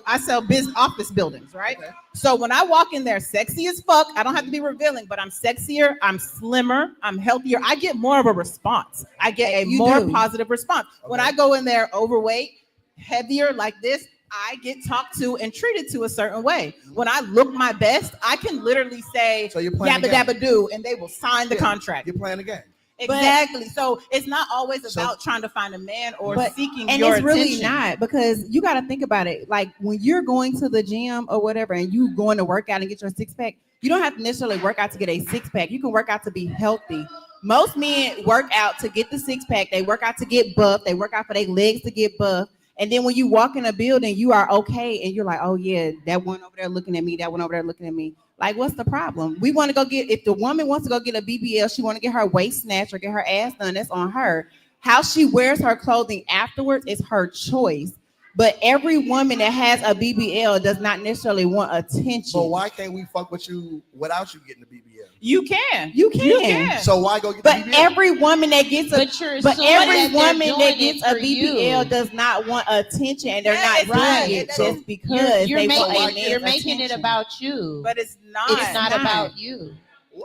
office buildings, right? Okay. So when I walk in there, sexy as fuck, I don't have to be revealing, but I'm sexier, I'm slimmer, I'm healthier. I get more of a response. I get a You more do. positive response. When Okay. I go in there overweight, heavier like this, I get talked to and treated to a certain way. When I look my best, I can literally say So you're playing yabba the game. dabba do, and they will sign the Yeah. contract. You're playing the game. Exactly. So it's not always So- about trying to find a man or But- seeking And your it's really attention. not, because you got to think about it. Like when you're going to the gym or whatever, and you going to work out and get your six pack, you don't have to necessarily work out to get a six pack. You can work out to be healthy. Most men work out to get the six pack. They work out to get buff. They work out for their legs to get buff. And then when you walk in a building, you are okay, and you're like, oh yeah, that one over there looking at me, that one over there looking at me. Like, what's the problem? We want to go get, if the woman wants to go get a BBL, she want to get her waist snatched or get her ass done, that's on her. How she wears her clothing afterwards is her choice. But every woman that has a BBL does not necessarily want attention. But why can't we fuck with you without you getting the BBL? You can. You can. So why go get But the BBL? every woman that gets a But you're but assuming every that they're woman doing that it gets a for BBL you. does not want attention, and they're Yeah, not it's right. doing it So- just because You're they want why a making can't you're man's making it attention. about you. But it's not. It's not about you.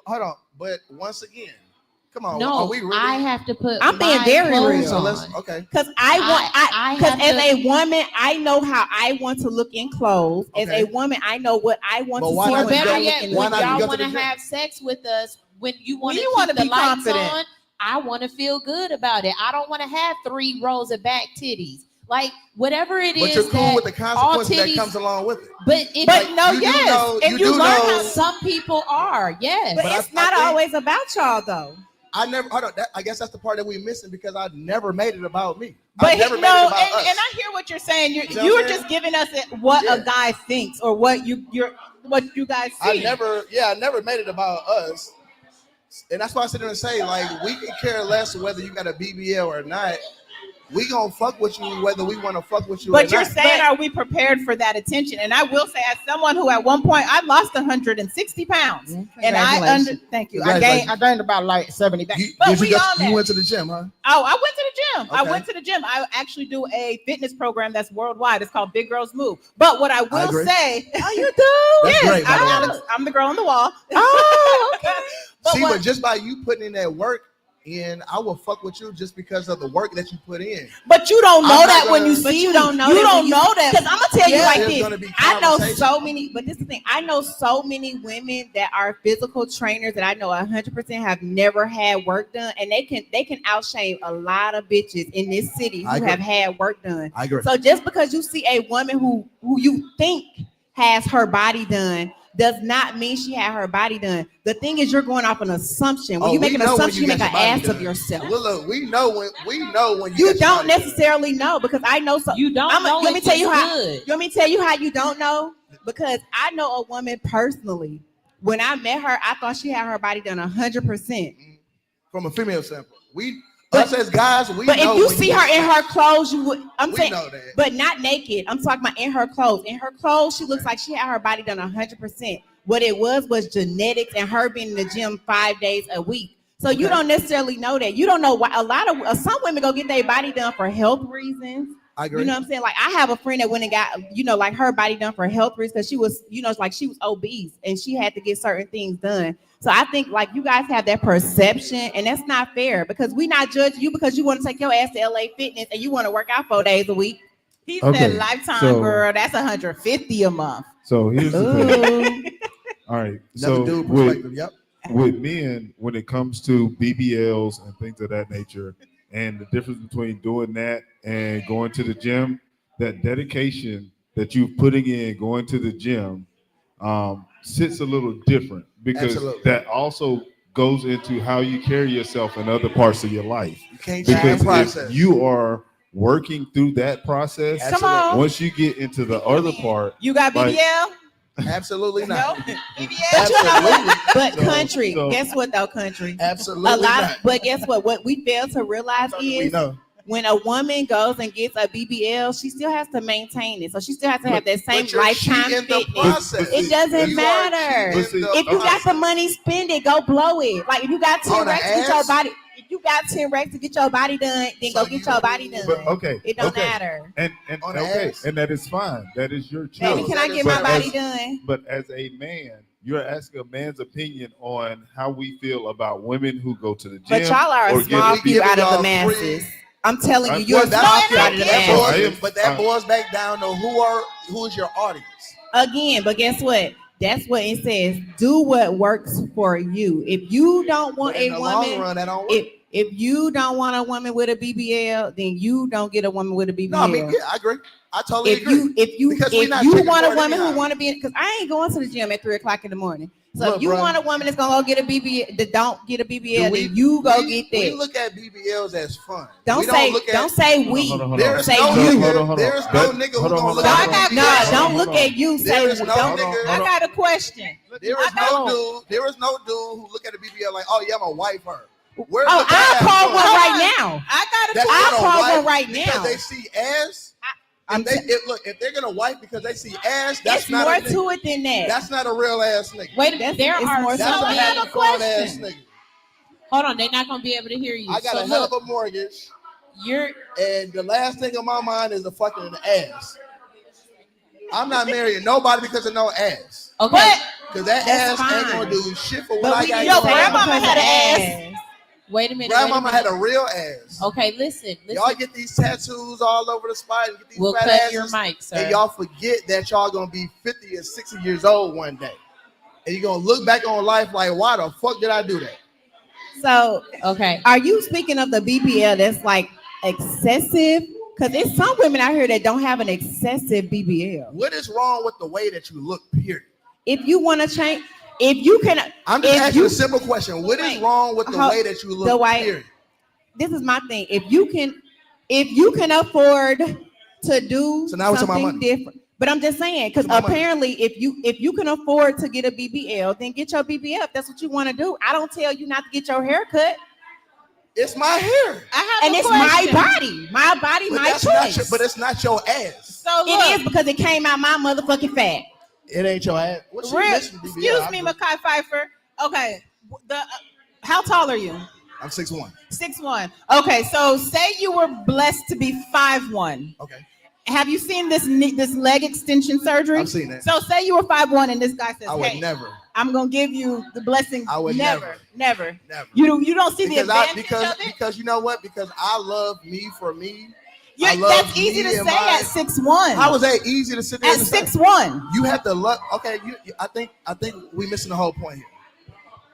Hold on. But once again, come on. No, are we really? I have to put. I'm being my very clothes real. So let's on. okay. Because I have as to- a woman, I know how I want to look in clothes. As Okay. a woman, I know what I want But to why see. not Or just when better go- I'm yet, looking why when not at just y'all go to want to the gym? have sex with us, when you want you to wanna keep the be lights confident. on, I want to feel good about it. I don't want to have 3 rows of back titties. Like whatever it But is you're cool that with the consequences that titties- comes along with it. But it, But no, you do yes. know- and you you do learn know- how some people are, yes. But But it's I not think- always about y'all though. I never. Hold on. I guess that's the part that we're missing because I never made it about me. But I never no, made it about us. and I hear what you're saying. You know You what were I'm saying? just giving us what Yeah. a guy thinks or what you guys see. I never made it about us. And that's why I sit there and say, like, we can care less whether you got a BBL or not. We gonna fuck with you whether we want to fuck with you or But you're not. saying, are we prepared for that attention? And I will say, as someone who at one point I lost 160 pounds, and thank you. I gained about like 70 back. But Did we on that. you went to the gym, huh? Oh, I went to the gym. I Okay. went to the gym. I actually do a fitness program that's worldwide. It's called Big Girls Move. But what I will agree. say, oh, you do? That's Yes, great, by the way. I'm the girl on the wall. Oh, okay. But See, what- but just by you putting in that work, and I will fuck with you just because of the work that you put in. But you don't know I'm not that when gonna- you But see you me. don't know You that don't when you- know that. Because I'm gonna tell you Yeah, like there's this. gonna be I know conversation. so many, but this is the thing. I know so many women that are physical trainers that I know 100% have never had work done, and they can outshame a lot of bitches in this city I who agree. have had work done. I agree. So just because you see a woman who you think has her body done does not mean she had her body done. The thing is, you're going off an assumption. When you make we an know when assumption, you make got an your body ass of done. yourself. Well, look, we know when You got your don't body done. necessarily know because I know so. You don't know Let me if tell you it's how. good. You want me to tell you how you don't know? Because I know a woman personally. When I met her, I thought she had her body done 100%. From a female standpoint. But- Us as guys, we But know if you when see her in her clothes, you would. I'm we saying, know that. but not naked. I'm talking about in her clothes. In her clothes, she looks like she had her body done 100%. What it was genetics and her being in the gym 5 days a week. So you Okay. don't necessarily know that. You don't know why. A lot of some women go get their body done for health reasons. I agree. You know what I'm saying? Like I have a friend that went and got, like her body done for health reasons because she was, it's like she was obese and she had to get certain things done. So I think like you guys have that perception and that's not fair because we not judging you because you want to take your ass to LA Fitness and you want to work out 4 days a week. He Okay, said lifetime, so- girl. That's 150 a month. So here's the thing. All right. Another So dude with, perspective. Yep. with men, when it comes to BBLs and things of that nature, and the difference between doing that and going to the gym, that dedication that you're putting in going to the gym sits a little different because Absolutely. that also goes into how you carry yourself in other parts of your life. You can't change Because the process. if you are working through that process, Come on. once you get into the other part, You got Like- BBL? Absolutely No. not. BBL? But So- country, so- guess what though, country? Absolutely A lot, not. but guess what? What we fail to realize We is know. when a woman goes and gets a BBL, she still has to maintain it. So she still has to have that same But you're lifetime cheating the fitness. process. It doesn't You are matter. cheating the If you got the process. money, spend it. Go blow it. Like if you got 10 On the racks to get your ass? body, if you got 10 racks to get your body done, then So go get you- your body done. but okay, It don't okay. matter. And On the okay, ass. and that is fine. That is your Baby, choice. can I that get is my But body as- done? But as a man, you're asking a man's opinion on how we feel about women who go to the gym. But y'all are or a get small a few giving out of the y'all masses. free- I'm telling you, I'm- you're a Well, small that- few out of the that masses. boils- but that boils back down to who is your audience. Again, but guess what? That's what it says. Do what works for you. If you don't want But a in the long woman, run, that don't work. if you don't want a woman with a BBL, then you don't get a woman with a BBL. No, I mean, yeah, I agree. I totally if agree. you Because we if not you checking want a for it woman who anyhow. want to be, because I ain't going to the gym at 3:00 in the morning. So Look, if you bro. want a woman that's gonna go get a BBL, that don't get a BBL, Do then you go we get that. look at BBLs as fun. Don't We say look at- don't say we. Hold on. There is Say no you. nigga. There is no nigga who's gonna look No, at I a got, BBL. no, don't Hold look on. at you. There Say is no don't. nigga- I got a question. There I is no dude. There is no dude who look at a BBL like, oh yeah, I'm gonna wife her. Where's Oh, the guy I'll have call fun? one right now. I got a That's I'll gonna call wife one right because now. they see ass. I'm If they're gonna wife because they see ass, that's It's not more a nigga. to it than that. That's not a real ass nigga. Wait, That's- there it's are more That's so some a I men. have having a fun ass question. nigga. Hold on, they're not gonna be able to hear you. I got So a hell look, of a mortgage, you're and the last thing on my mind is the fucking ass. I'm not marrying nobody because of no ass. okay. Because that That's ass ain't fine. gonna do shit for what But I we got. need going to on. say grandmama had an ass. Wait a minute. Grandmama wait a had minute. a real ass. Okay, listen. Y'all get these tattoos all over the spine, and get these We'll fat cut asses, your mic, sir. and y'all forget that y'all gonna be 50 or 60 years old one day, and you're gonna look back on life like, why the fuck did I do that? So, Okay. are you speaking of the BBL that's like excessive? Because there's some women out here that don't have an excessive BBL. What is wrong with the way that you look? Period. If you want to change, If you can, I'm just if asking you- a simple question. What is Wait. wrong with the Hold- way that you look? the way- period? this is my thing. If you can afford to do So now we're talking about something money. different. But I'm just saying, because It's about money. apparently, if you can afford to get a BBL, then get your BBL. If that's what you want to do. I don't tell you not to get your hair cut, It's my hair. and it's my body, But my that's not choice. your, but it's not your ass. So It look, is because it came out my motherfucking fat. It ain't your ass. What she real, missing, BBL? excuse me, Makai Pfeiffer. Okay, how tall are you? I'm 6'1". 6'1". Okay, so say you were blessed to be 5'1". Okay. Have you seen this leg extension surgery? I've seen that. So say you were 5'1" and this guy says, I would "Hey, never. I'm gonna give you the blessing." I would never. Never. You don't see the Because advantage of it. because you know what? Because I love me for me. Yeah, I love that's easy me to and say my- at 6'1". How was that easy to sit there At and say? 6'1"? You have to love. Okay, I think we missing the whole point here.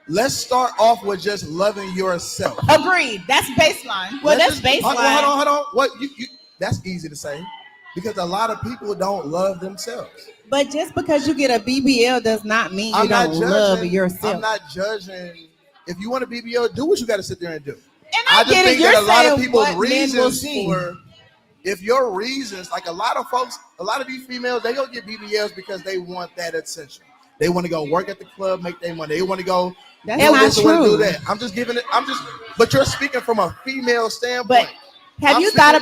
Let's start off with just loving yourself. Agreed. That's baseline. Well, Let's that's just- baseline. Hold on. What you? That's easy to say because a lot of people don't love themselves. But just because you get a BBL does not mean you I'm not don't love judging. yourself. I'm not judging. If you want a BBL, do what you got to sit there and do. And I just get it. think You're that a lot of saying people's what men will reasons see. for, if your reasons, like a lot of folks, a lot of these females, they don't get BBLs because they want that attention. They want to go work at the club, make their money. They want to go. That's do not this, they wanna true. do that. I'm just giving it. But you're speaking from a female standpoint. But have I'm you thought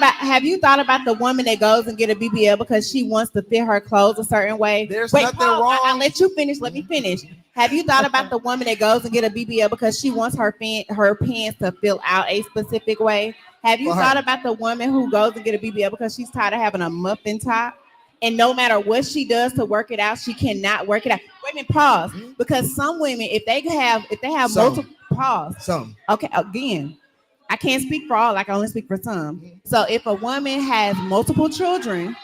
about the woman that goes and get a BBL because she wants to fit her clothes a certain way? There's Wait, nothing Paul, wrong. I'll let you finish. Let me finish. Have you thought about the woman that goes and get a BBL because she wants her pants to fill out a specific way? Have you For her. thought about the woman who goes and get a BBL because she's tired of having a muffin top? And no matter what she does to work it out, she cannot work it out. Wait a minute, pause. Because some women, if they have Some. multiple pause. Some. Okay, again, I can't speak for all, I can only speak for some. So if a woman has multiple children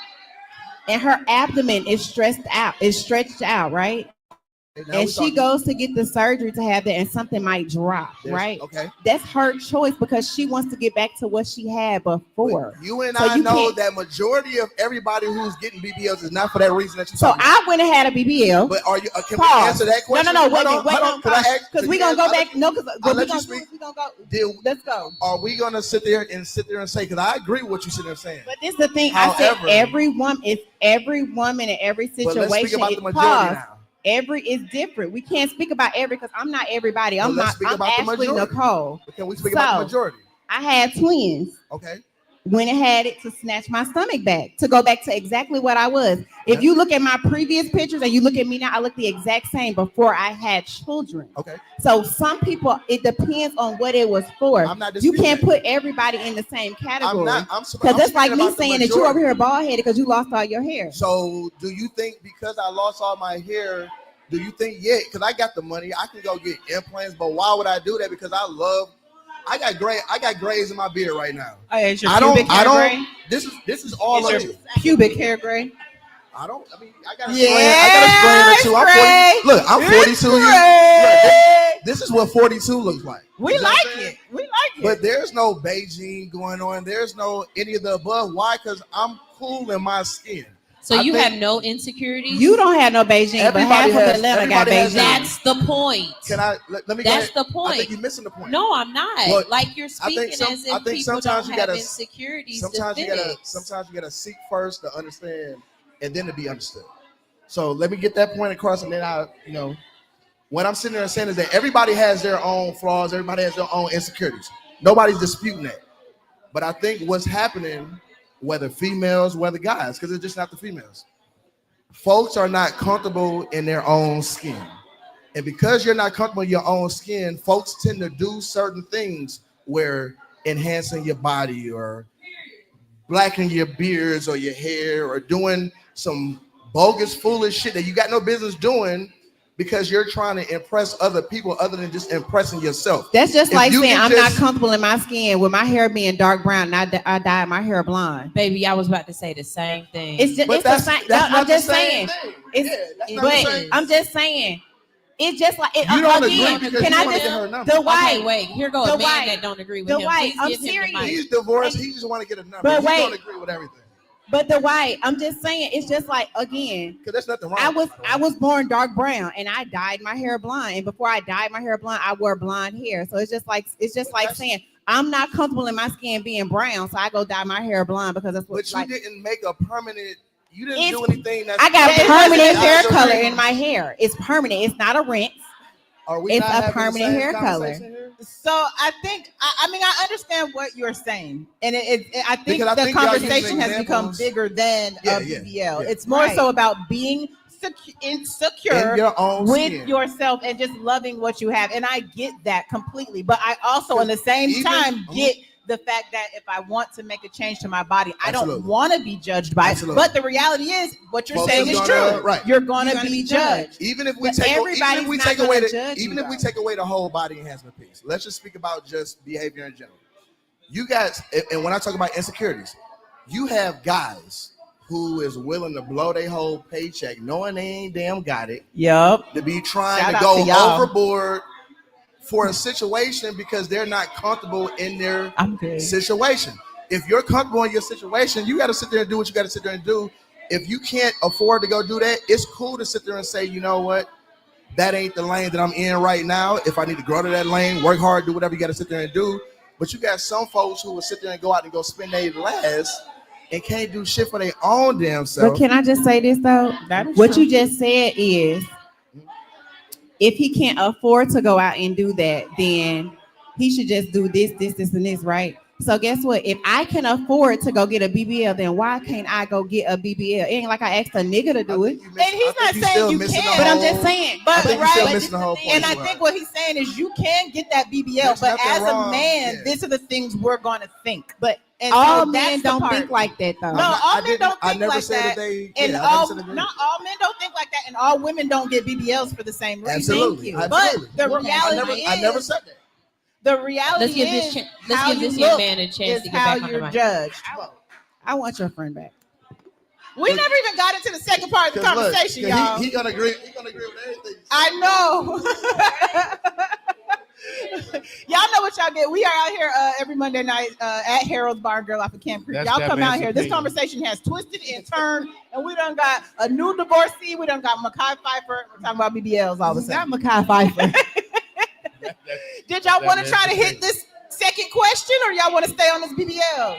and her abdomen is stretched out, right? Now And we she talking. goes to get the surgery to have that, and something might drop, There's- right? Okay. That's her choice because she wants to get back to what she had before. You and So I you know can't- that majority of everybody who's getting BBLs is not for that reason that you're So talking about. I went and had a BBL. But are you? Can we Pause. answer that question? No, wait, Hold on. Can I ask? because we're gonna go back. No, because I'll we're let you gonna speak. we gonna go. Deal. Let's go. Are we gonna sit there and say? Because I agree with what you sitting there saying. But this is the thing. I However- said every woman in every But let's situation. speak about the is majority pause. now. Every is different. We can't speak about every because I'm not everybody. Well, I'm let's not. speak I'm about the Ashley majority. Nicole. But can we speak about the So- majority? I had twins. Okay. Went and had it to snatch my stomach back, to go back to exactly what I was. If you look at my previous pictures and you look at me now, I look the exact same before I had children. Okay. So some people, it depends on what it was for. I'm not You disputing can't that. put everybody in the same category. I'm not. Because that's like speaking me about the saying that you majority. over here bald headed because you lost all your hair. So, do you think because I lost all my hair, do you think because I got the money, I can go get implants? But why would I do that? Because I got grays in my beard right now. Oh, yeah, it's your I don't. pubic hair gray? This is all It's of your it. pubic hair gray. I mean, I got a Yeah, strand. I got a strand or two. I'm it's 40. Look, I'm It's 42. gray. This is what 42 looks like. We You know what like I'm saying? it. We like it. But there's no Beijing going on. There's no any of the above. Why? Because I'm cool in my skin. So I you think- have no insecurities? You don't have no Beijing, but half of Atlanta got everybody has Beijing. That's the point. Can I let me? That's go ahead. the point. I think you're missing the point. No, I'm not. Look, like you're I think speaking some- as I if think people sometimes don't you have gotta- insecurities. Sometimes to you gotta. fix. Sometimes you gotta seek first to understand, and then to be understood. So let me get that point across, and then what I'm sitting there and saying is that everybody has their own flaws. Everybody has their own insecurities. Nobody's disputing that. But I think what's happening, whether females, whether guys, because it's just not the females. Folks are not comfortable in their own skin. And because you're not comfortable in your own skin, folks tend to do certain things where enhancing your body or blackening your beards or your hair or doing some bogus, foolish shit that you got no business doing because you're trying to impress other people other than just impressing yourself. That's just If like you saying can I'm not just- comfortable in my skin with my hair being dark brown and I dyed my hair blonde. Baby, I was about to say the same thing. It's just But it's the that's- same. that's No, not I'm the just same saying. thing. It's Yeah, that's not but the same. I'm just saying. It's just like it, You don't again, agree because can you I wanna just get her number. the Okay, white wait. Here go The a man white- that don't agree with the him. white- Please I'm give him serious. the mic. He's divorced. He just want to get a number. But He wait. don't agree with everything. But the white, I'm just saying, it's just like, again, Because there's nothing wrong. I was born dark brown and I dyed my hair blonde. And before I dyed my hair blonde, I wore blonde hair. So it's just like saying I'm not comfortable in my skin being brown, so I go dye my hair blonde because that's what. But like, you didn't make a permanent. You didn't It's- do anything. That's I got Yeah, permanent that's hair your color thing. in my hair. It's permanent. It's not a rinse. Are we it's not a having the permanent same hair color. conversation here? So I think I mean I understand what you're saying, and I think Because I the think y'all conversation using has become examples- bigger than Yeah, BBL. yeah. It's more Right. so about being insecure In your own with skin. yourself and just loving what you have, and I get that completely. But I also, in the same Even- time, get the fact that if I want to make a change to my body, I don't Absolutely. want to be judged by it. Absolutely. But the reality is, what you're Folks saying is is gonna- true. right. You're going You're to gonna be be judged. judged. Even if we But take even everybody's if we not take gonna away the judge even you, if we though. take away the whole body enhancement piece, let's just speak about just behavior in general. You guys, and when I talk about insecurities, you have guys who is willing to blow their whole paycheck, knowing they ain't damn got it, Yup. to be trying Shout to out go to y'all. overboard for a situation because they're not comfortable in their I'm good. situation. If you're comfortable in your situation, you got to sit there and do what you got to sit there and do. If you can't afford to go do that, it's cool to sit there and say, you know what, that ain't the lane that I'm in right now. If I need to grow to that lane, work hard, do whatever you got to sit there and do. But you got some folks who will sit there and go out and go spend their last and can't do shit for their own damn self. But can I just say this though? That is What true. you just said is, if he can't afford to go out and do that, then he should just do this, and this, right? So guess what? If I can afford to go get a BBL, then why can't I go get a BBL? It ain't like I asked a nigga to do it. And he's not saying you can't, But I'm just saying. But I think you're still right, missing the whole point. and I think what he's saying is you can get that BBL, There's but nothing as a wrong. man, Yeah. these are the things we're going to think. But And so all that's men the don't part. think like that though. No, all men don't I think never like said that. that they. And Yeah, I never all, said agree. not all men don't think like that, and all women don't get BBLs for the same reason. Absolutely. you. Absolutely. But the Okay. reality I never is, said that. the reality Let's give is, this how let's give you this young look man a chance is to get how back on the you're mic. judged. I want your friend back. We never even got into the second part of the 'Cause look, conversation, 'cause y'all. He gonna agree. He gonna agree with everything. I know. Y'all know what y'all get. We are out here every Monday night at Harold's Bar and Grill off of Camp Creek. That's Y'all that come out man's here. This opinion. conversation has twisted and turned, and we done got a new divorcee. We done got Mekhi Phifer. We're talking about BBLs all of a sudden. Not Mekhi Phifer. Did y'all that want to man's try to hit opinion. this second question, or y'all want to stay on this BBL?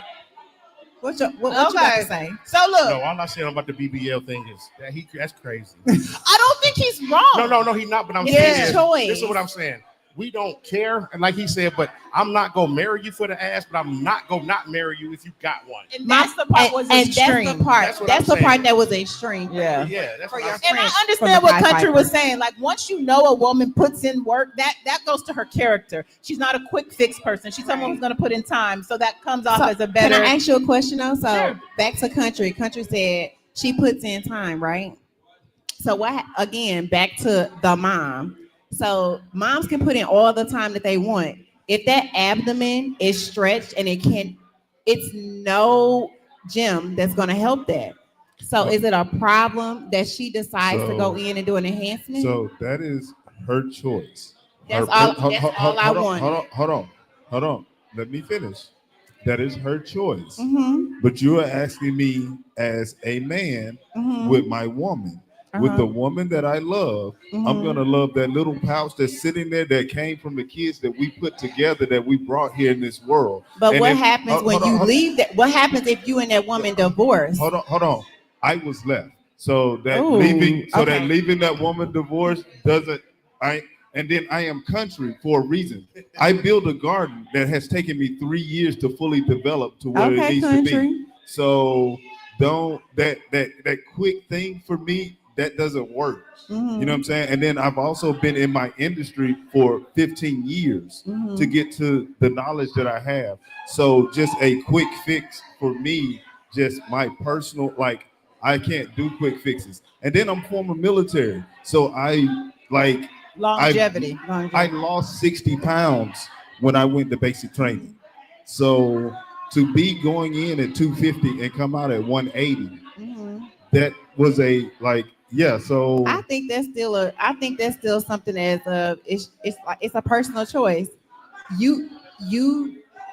What you got Okay. to say? So look, No, I'm not saying about the BBL thing is that that's crazy. I don't think he's wrong. No, he's not. But I'm It's saying his is, choice. this is what I'm saying. We don't care, and like he said, but I'm not gonna marry you for the ass, but I'm not gonna not marry you if you got one. And that's the part was and extreme. that's the part. That's what That's I'm the part saying. that was extreme. Yeah. Yeah, that's For what your I'm And saying. I understand From what the Country Pied was Piper. saying. Like, once you know a woman puts in work, that goes to her character. She's not a quick fix person. She's someone who's going to put in time. So that comes off So, as a better. Can I ask you a question though? So Sure. back to Country. Country said she puts in time, right? So again, back to the mom. So moms can put in all the time that they want. If that abdomen is stretched and it's no gym that's going to help that. So is it a problem that she decides to go in and do an enhancement? So that is her choice. That's Her- all- hold- that's hold- all I hold on, wanted. Hold on. Let me finish. That is her choice. Mm-hmm. But you are asking me as a man Mm-hmm. with my woman. With Uh-huh. the woman that I love, I'm Mhm. gonna love that little pouch that's sitting there that came from the kids that we put together that we brought here in this world. But And what if- happens hold- when hold on, you hold on. leave that? What happens if you and that woman divorce? Hold on. I was left. So that Ooh, okay. leaving that woman divorced doesn't and then I am country for a reason. I built a garden that has taken me 3 years to fully develop to where it Okay, needs to be. Country. So don't that quick thing for me, that doesn't work. Mhm. You know what I'm saying? And then I've also been in my industry for 15 years Mhm. to get to the knowledge that I have. So just a quick fix for me, just my personal, like I can't do quick fixes. And then I'm former military. So longevity. I lost 60 pounds when I went to basic training. So to be going in at 250 and come out at 180, Mhm. that was so I think that's still something as it's like it's a personal choice. You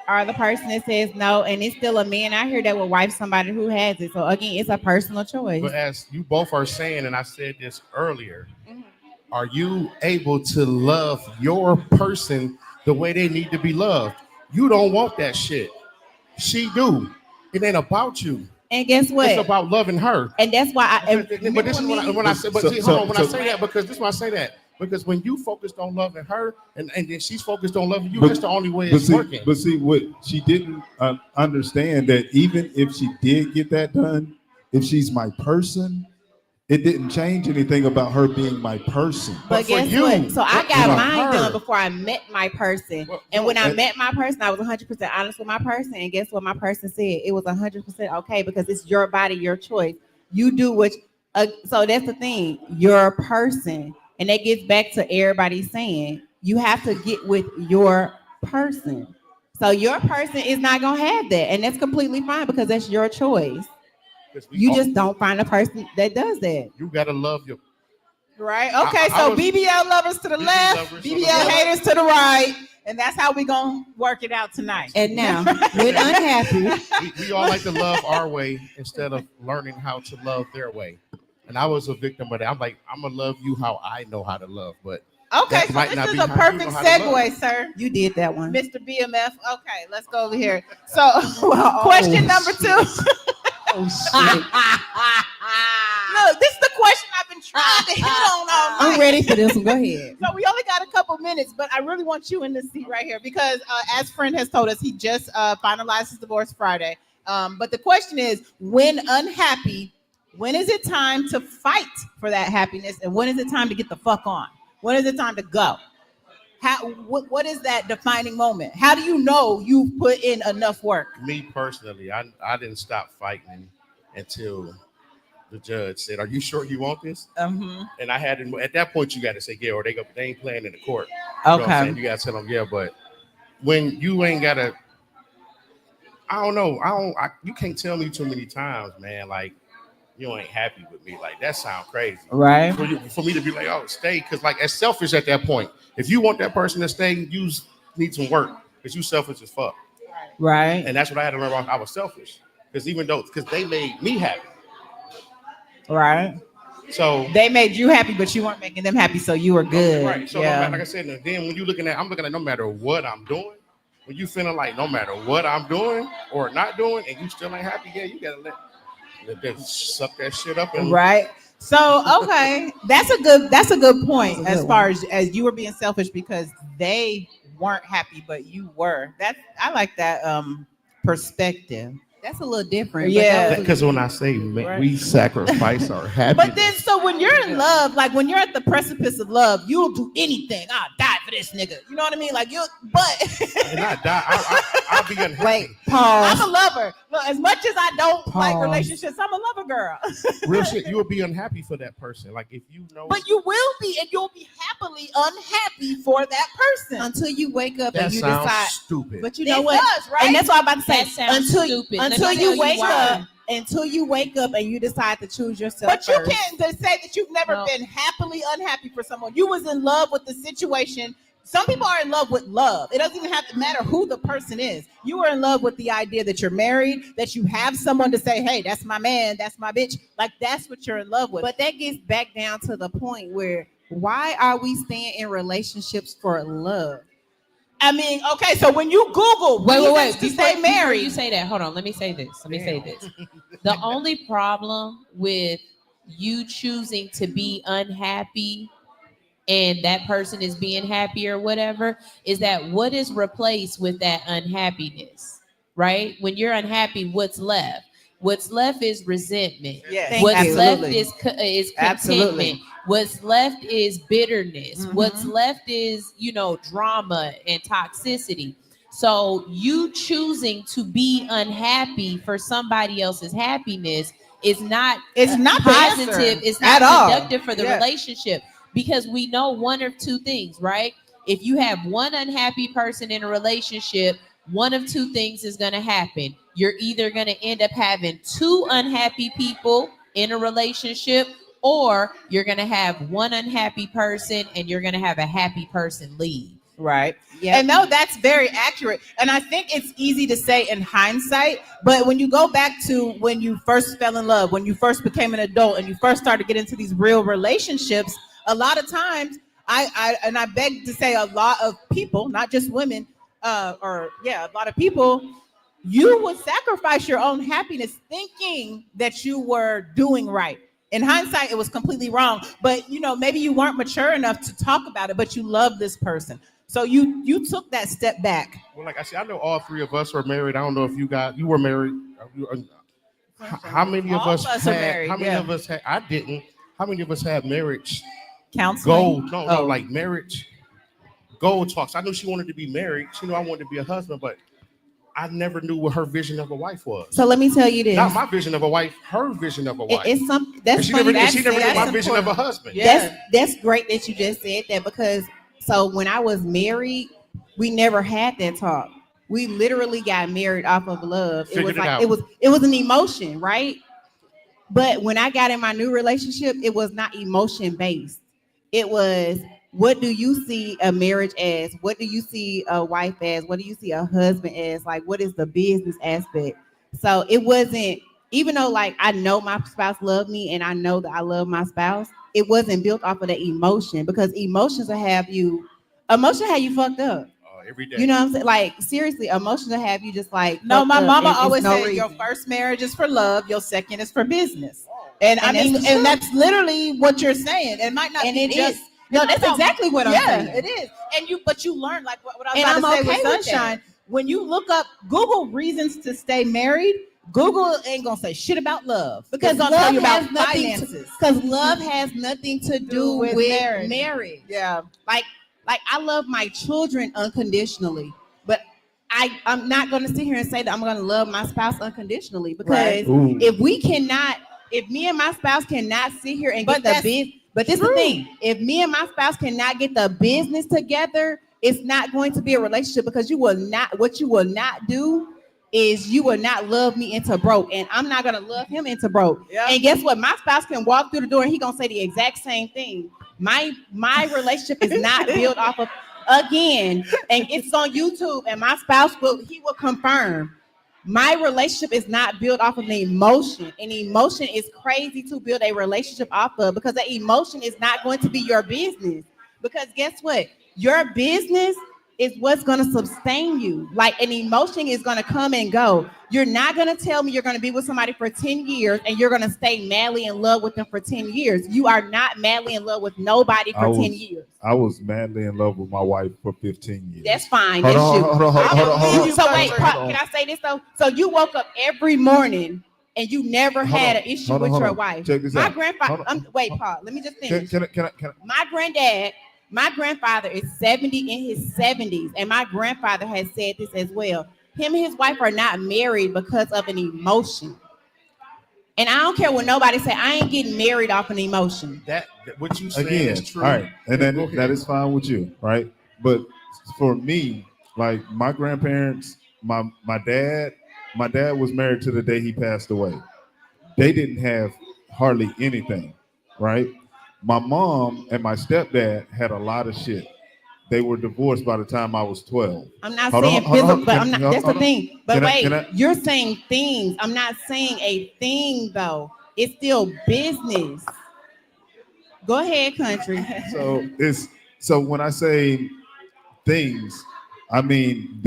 or the person that says no, and it's still a man out here that will wife somebody who has it. So again, it's a personal choice. But as you both are saying, and I said this earlier, are you able to love your person the way they need to be loved? You don't want that shit. She do. It ain't about you. And guess what? It's about loving her. And that's why But this is when I say, but see, hold on, when I say that, because this is why I say that. Because when you focused on loving her and then she's focused on loving you, that's the only way it's working. But see, what she didn't understand that even if she did get that done, if she's my person, it didn't change anything about her being my person. But guess what? So I got mine done before I met my person. And when I met my person, I was 100% honest with my person. And guess what my person said? It was 100% okay because it's your body, your choice. You do what. So that's the thing. Your person. And that gets back to everybody saying you have to get with your person. So your person is not going to have that. And that's completely fine because that's your choice. You just don't find a person that does that. You got to love your. Right. Okay. So BBL lovers to the left, BBL haters to the right. And that's how we're going to work it out tonight. And now, we're unhappy. We all like to love our way instead of learning how to love their way. And I was a victim of that. I'm like, I'm going to love you how I know how to love. But okay, so this is a perfect segue, sir. You did that one. Mr. BMF. Okay, let's go over here. So, question number 2. Oh, shit. Look, this is the question I've been trying to hit on all night. I'm ready for this one. Go ahead. So we only got a couple minutes, but I really want you in the seat right here because as Friend has told us, he just finalized his divorce Friday. But the question is, when unhappy, when is it time to fight for that happiness? And when is it time to get the fuck on? When is it time to go? What is that defining moment? How do you know you've put in enough work? Me personally, I didn't stop fighting until the judge said, "Are you sure you want this?" And I had to, at that point, you got to say, "Yeah," or they ain't playing in the court. You know what I'm saying? You got to tell them, "Yeah," but when you ain't got to, I don't know. You can't tell me too many times, man. Like, you ain't happy with me. Like, that sounds crazy. Right. For me to be like, oh, stay. Because, like, as selfish at that point. If you want that person to stay, you need some work. Because you selfish as fuck. Right. And that's what I had to learn about. I was selfish. Because because they made me happy. Right. So they made you happy, but you weren't making them happy, so you were good. Right. So yeah. No matter, like I said, then when I'm looking at no matter what I'm doing, when you feeling like no matter what I'm doing or not doing, and you still ain't happy, yeah, you gotta let them suck that shit up. Right. So okay, that's a good point as far as you were being selfish because they weren't happy, but you were. I like that perspective. That's a little different. Yeah. Because when I say we sacrifice our happiness. But then, so when you're in love, like when you're at the precipice of love, you'll do anything. I'll die for this nigga. You know what I mean? Like and I die. I'll be unhappy. Wait, pause. I'm a lover. Look, as much as I don't like relationships, I'm a lover girl. Real shit. You will be unhappy for that person. Like if you know. But you will be, and you'll be happily unhappy for that person until you wake up that and you sounds decide. Stupid. But you know what? Does, right? And that's what I'm about to say. That sounds stupid. Until you wake up. Until you wake up and you decide to choose yourself. But you can't say that you've never been happily unhappy for someone. You was in love with the situation. Some people are in love with love. It doesn't even have to matter who the person is. You are in love with the idea that you're married, that you have someone to say, hey, that's my man, that's my bitch. Like that's what you're in love with. But that gets back down to the point where why are we staying in relationships for love? I mean, okay, so when you Google wait, to stay married. Before you say that, hold on, let me say this. The only problem with you choosing to be unhappy and that person is being happy or whatever is that what is replaced with that unhappiness, right? When you're unhappy, what's left? What's left is resentment. Yes, what's left is contentment. Absolutely. What's left is bitterness. What's left is, drama and toxicity. So you choosing to be unhappy for somebody else's happiness is not positive. It's not productive for the relationship because we know one of two things, right? If you have one unhappy person in a relationship, one of two things is going to happen. You're either going to end up having two unhappy people in a relationship, or you're going to have one unhappy person and you're going to have a happy person leave. Right. Yeah. And no, that's very accurate. And I think it's easy to say in hindsight, but when you go back to when you first fell in love, when you first became an adult and you first started to get into these real relationships, a lot of times I beg to say a lot of people, not just women, a lot of people, you would sacrifice your own happiness thinking that you were doing right. In hindsight, it was completely wrong. But maybe you weren't mature enough to talk about it, but you love this person. So you took that step back. Well, like I said, I know all three of us are married. I don't know if you were married. How many of All us of us are had? married, How many yeah. of us had? I didn't. How many of us had marriage Counseling. goal? Oh. Like marriage goal talks. I knew she wanted to be married. She knew I wanted to be a husband, but I never knew what her vision of a wife was. So let me tell you this. Not my vision of a wife, her vision of a wife. It's some And that's she funny. never, she never knew my that's vision of a important. husband. Yeah. That's great that you just said that, because so when I was married, we never had that talk. We literally got married off of love. It was Figured it like out. it was an emotion, right? But when I got in my new relationship, it was not emotion based. It was, what do you see a marriage as? What do you see a wife as? What do you see a husband as? Like, what is the business aspect? So it wasn't, even though like I know my spouse loved me and I know that I love my spouse, it wasn't built off of the emotion, because emotions will have you fucked up. Every day. You know what I'm saying? Like, seriously, emotions will have you just like, No, fucked my up, mama and it's always no said your reason. first marriage is for love, your second is for business. And I And that's mean, the and truth. that's literally what you're saying. It might not And be it just is. No, it's that's about- exactly what I'm saying. Yeah, it is. And but you learn, like what I was And about I'm to say okay with with Sunshine. When you look up Google reasons to stay married, Google ain't gonna say shit about love. Because It's gonna tell love you about has nothing finances. because love has nothing to do with marriage. Yeah. Like I love my children unconditionally, but I'm not going to sit here and say that I'm going to love my spouse unconditionally, because Right. Ooh. if me and my spouse cannot sit here and But get the that's business, but this is the true. thing, if me and my spouse cannot get the business together, it's not going to be a relationship, because what you will not do is you will not love me into broke, and I'm not going to love him into broke. Yeah. And guess what? My spouse can walk through the door and he going to say the exact same thing. My relationship is not built off of, again, and it's on YouTube, and my spouse will confirm. My relationship is not built off of an emotion. An emotion is crazy to build a relationship off of, because that emotion is not going to be your business. Because guess what? Your business is what's going to sustain you. Like, an emotion is going to come and go. You're not going to tell me you're going to be with somebody for 10 years and you're going to stay madly in love with them for 10 years. You are not madly in love with nobody for 10 years. I was madly in love with my wife for 15 years. That's fine. Hold That's on, you. hold on. So wait, hold Paul, on. can I say this though? So you woke up every morning and you never had an issue with your wife. Check this My out. grandfather. Hold on. Wait, Paul. Let me just finish. Can I? My grandfather is 70, in his 70s, and my grandfather has said this as well. Him and his wife are not married because of an emotion. And I don't care what nobody say. I ain't getting married off an emotion. That what you saying Again, is true. all right, and Go then ahead. that is fine with you, right? But for me, like my grandparents, my dad was married to the day he passed away. They didn't have hardly anything, right? My mom and my stepdad had a lot of shit. They were divorced by the time I was 12. I'm not Hold on, saying hold on, physical, but can- I'm not. hold That's the on. thing. But Can I- wait, can I- you're saying things. I'm not saying a thing though. It's still business. Go ahead, country. So when I say things, I mean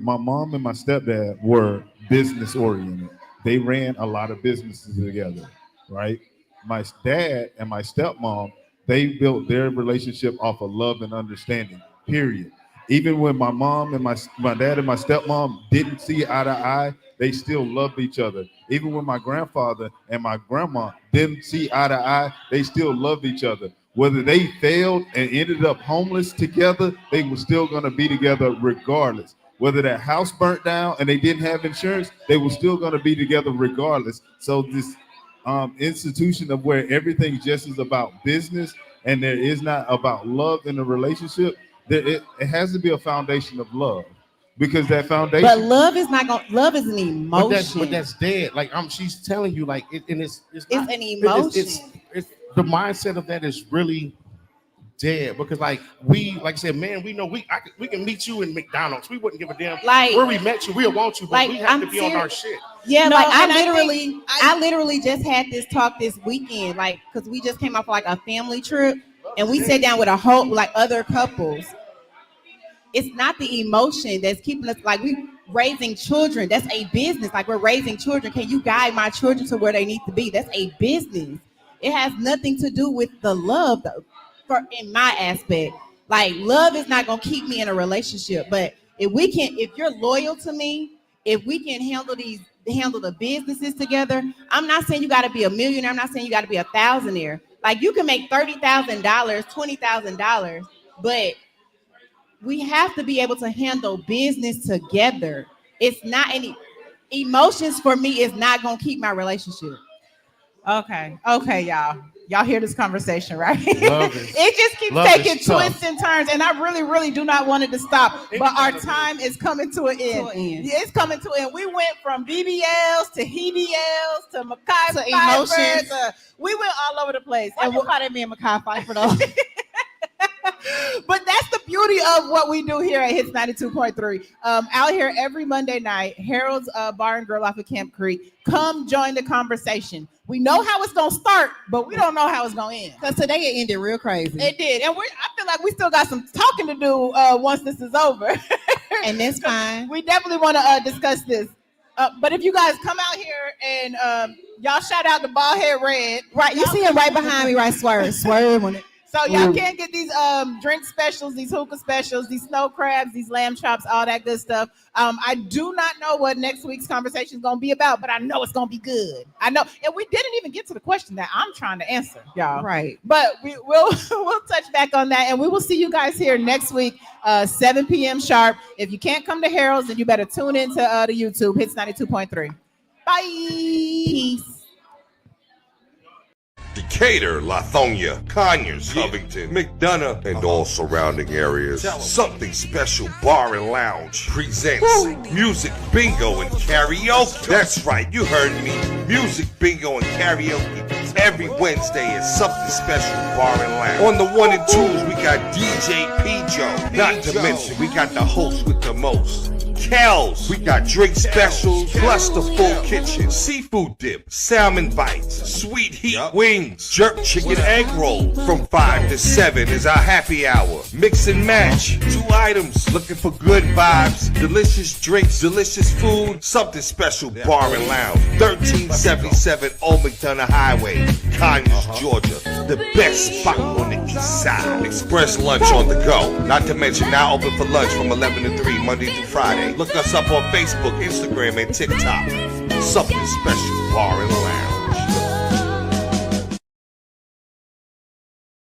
my mom and my stepdad were business oriented. They ran a lot of businesses together, right? My dad and my stepmom, they built their relationship off of love and understanding, period. Even when my mom and my dad and my stepmom didn't see eye to eye, they still loved each other. Even when my grandfather and my grandma didn't see eye to eye, they still loved each other. Whether they failed and ended up homeless together, they were still going to be together regardless. Whether that house burnt down and they didn't have insurance, they were still going to be together regardless. So this institution of where everything just is about business and there is not about love in a relationship, it has to be a foundation of love, because that foundation. But love is not going. Love is an emotion. But that's dead. Like she's telling you, like and it's not, an emotion. It's the mindset of that is really dead because like I said, man, we know we can meet you in McDonald's. We wouldn't give a damn Like- where we met you. We'll want you, but like, we have to I'm be on our serious. shit. Yeah, No, like and I literally just had this talk this weekend, like, because we just came off like a family trip, and we sat down with a whole like other couples. It's not the emotion that's keeping us like we raising children. That's a business. Like we're raising children. Can you guide my children to where they need to be? That's a business. It has nothing to do with the love, though. In my aspect, like love is not gonna keep me in a relationship. But if you're loyal to me, if we can handle the businesses together. I'm not saying you got to be a millionaire. I'm not saying you got to be a thousandaire. Like you can make $30,000, $20,000, but we have to be able to handle business together. It's not any emotions for me is not gonna keep my relationship. Okay, y'all hear this conversation, right? Love is- It just keeps love taking is tough. twists and turns, and I really do not want it to stop. But our time is coming to an end. Yeah, it's coming to an end. We went from BBLs to HBLs to Makai To Pfeiffer, emotions. we went all over the place. Why And you call that man Makai Pfeiffer though? but that's the beauty of what we do here at Hits 92.3. Out here every Monday night, Harold's Bar and Grill off of Camp Creek. Come join the conversation. We know how it's gonna start, but we don't know how it's gonna end. Because today it ended real crazy. It did, and I feel like we still got some talking to do once this is over. And that's fine. We definitely want to discuss this. But if you guys come out here and y'all shout out the Bald Head Red, Right, you see him right behind me, right? Swerve on it. so y'all can get these drink specials, these hookah specials, these snow crabs, these lamb chops, all that good stuff. I do not know what next week's conversation is going to be about, but I know it's going to be good. I know, and we didn't even get to the question that I'm trying to answer, y'all. Right. But we'll touch back on that, and we will see you guys here next week, 7 p.m. sharp. If you can't come to Harold's, then you better tune into the YouTube, Hits 92.3. Bye. Peace. Decatur, Lithonia, Conyers, Covington, McDonough, and all surrounding areas. Something Special Bar and Lounge presents Music Bingo and Karaoke. That's right, you heard me. Music Bingo and Karaoke every Wednesday at Something Special Bar and Lounge. On the 1 and 2s, we got DJ P-Joe. Not to mention, we got the host with the most. Kells, we got drink specials, plus the full kitchen, seafood dip, salmon bites, sweet heat wings, jerk chicken egg roll. From 5 to 7 is our happy hour. Mix and match, 2 items, looking for good vibes, delicious drinks, delicious food. Something Special Bar and Lounge, 1377 Old McDonough Highway, Conyers, Georgia. The best spot on the east side. Express lunch on the go. Not to mention now open for lunch from 11 to 3 Monday through Friday. Look us up on Facebook, Instagram, and TikTok. Something Special Bar and Lounge.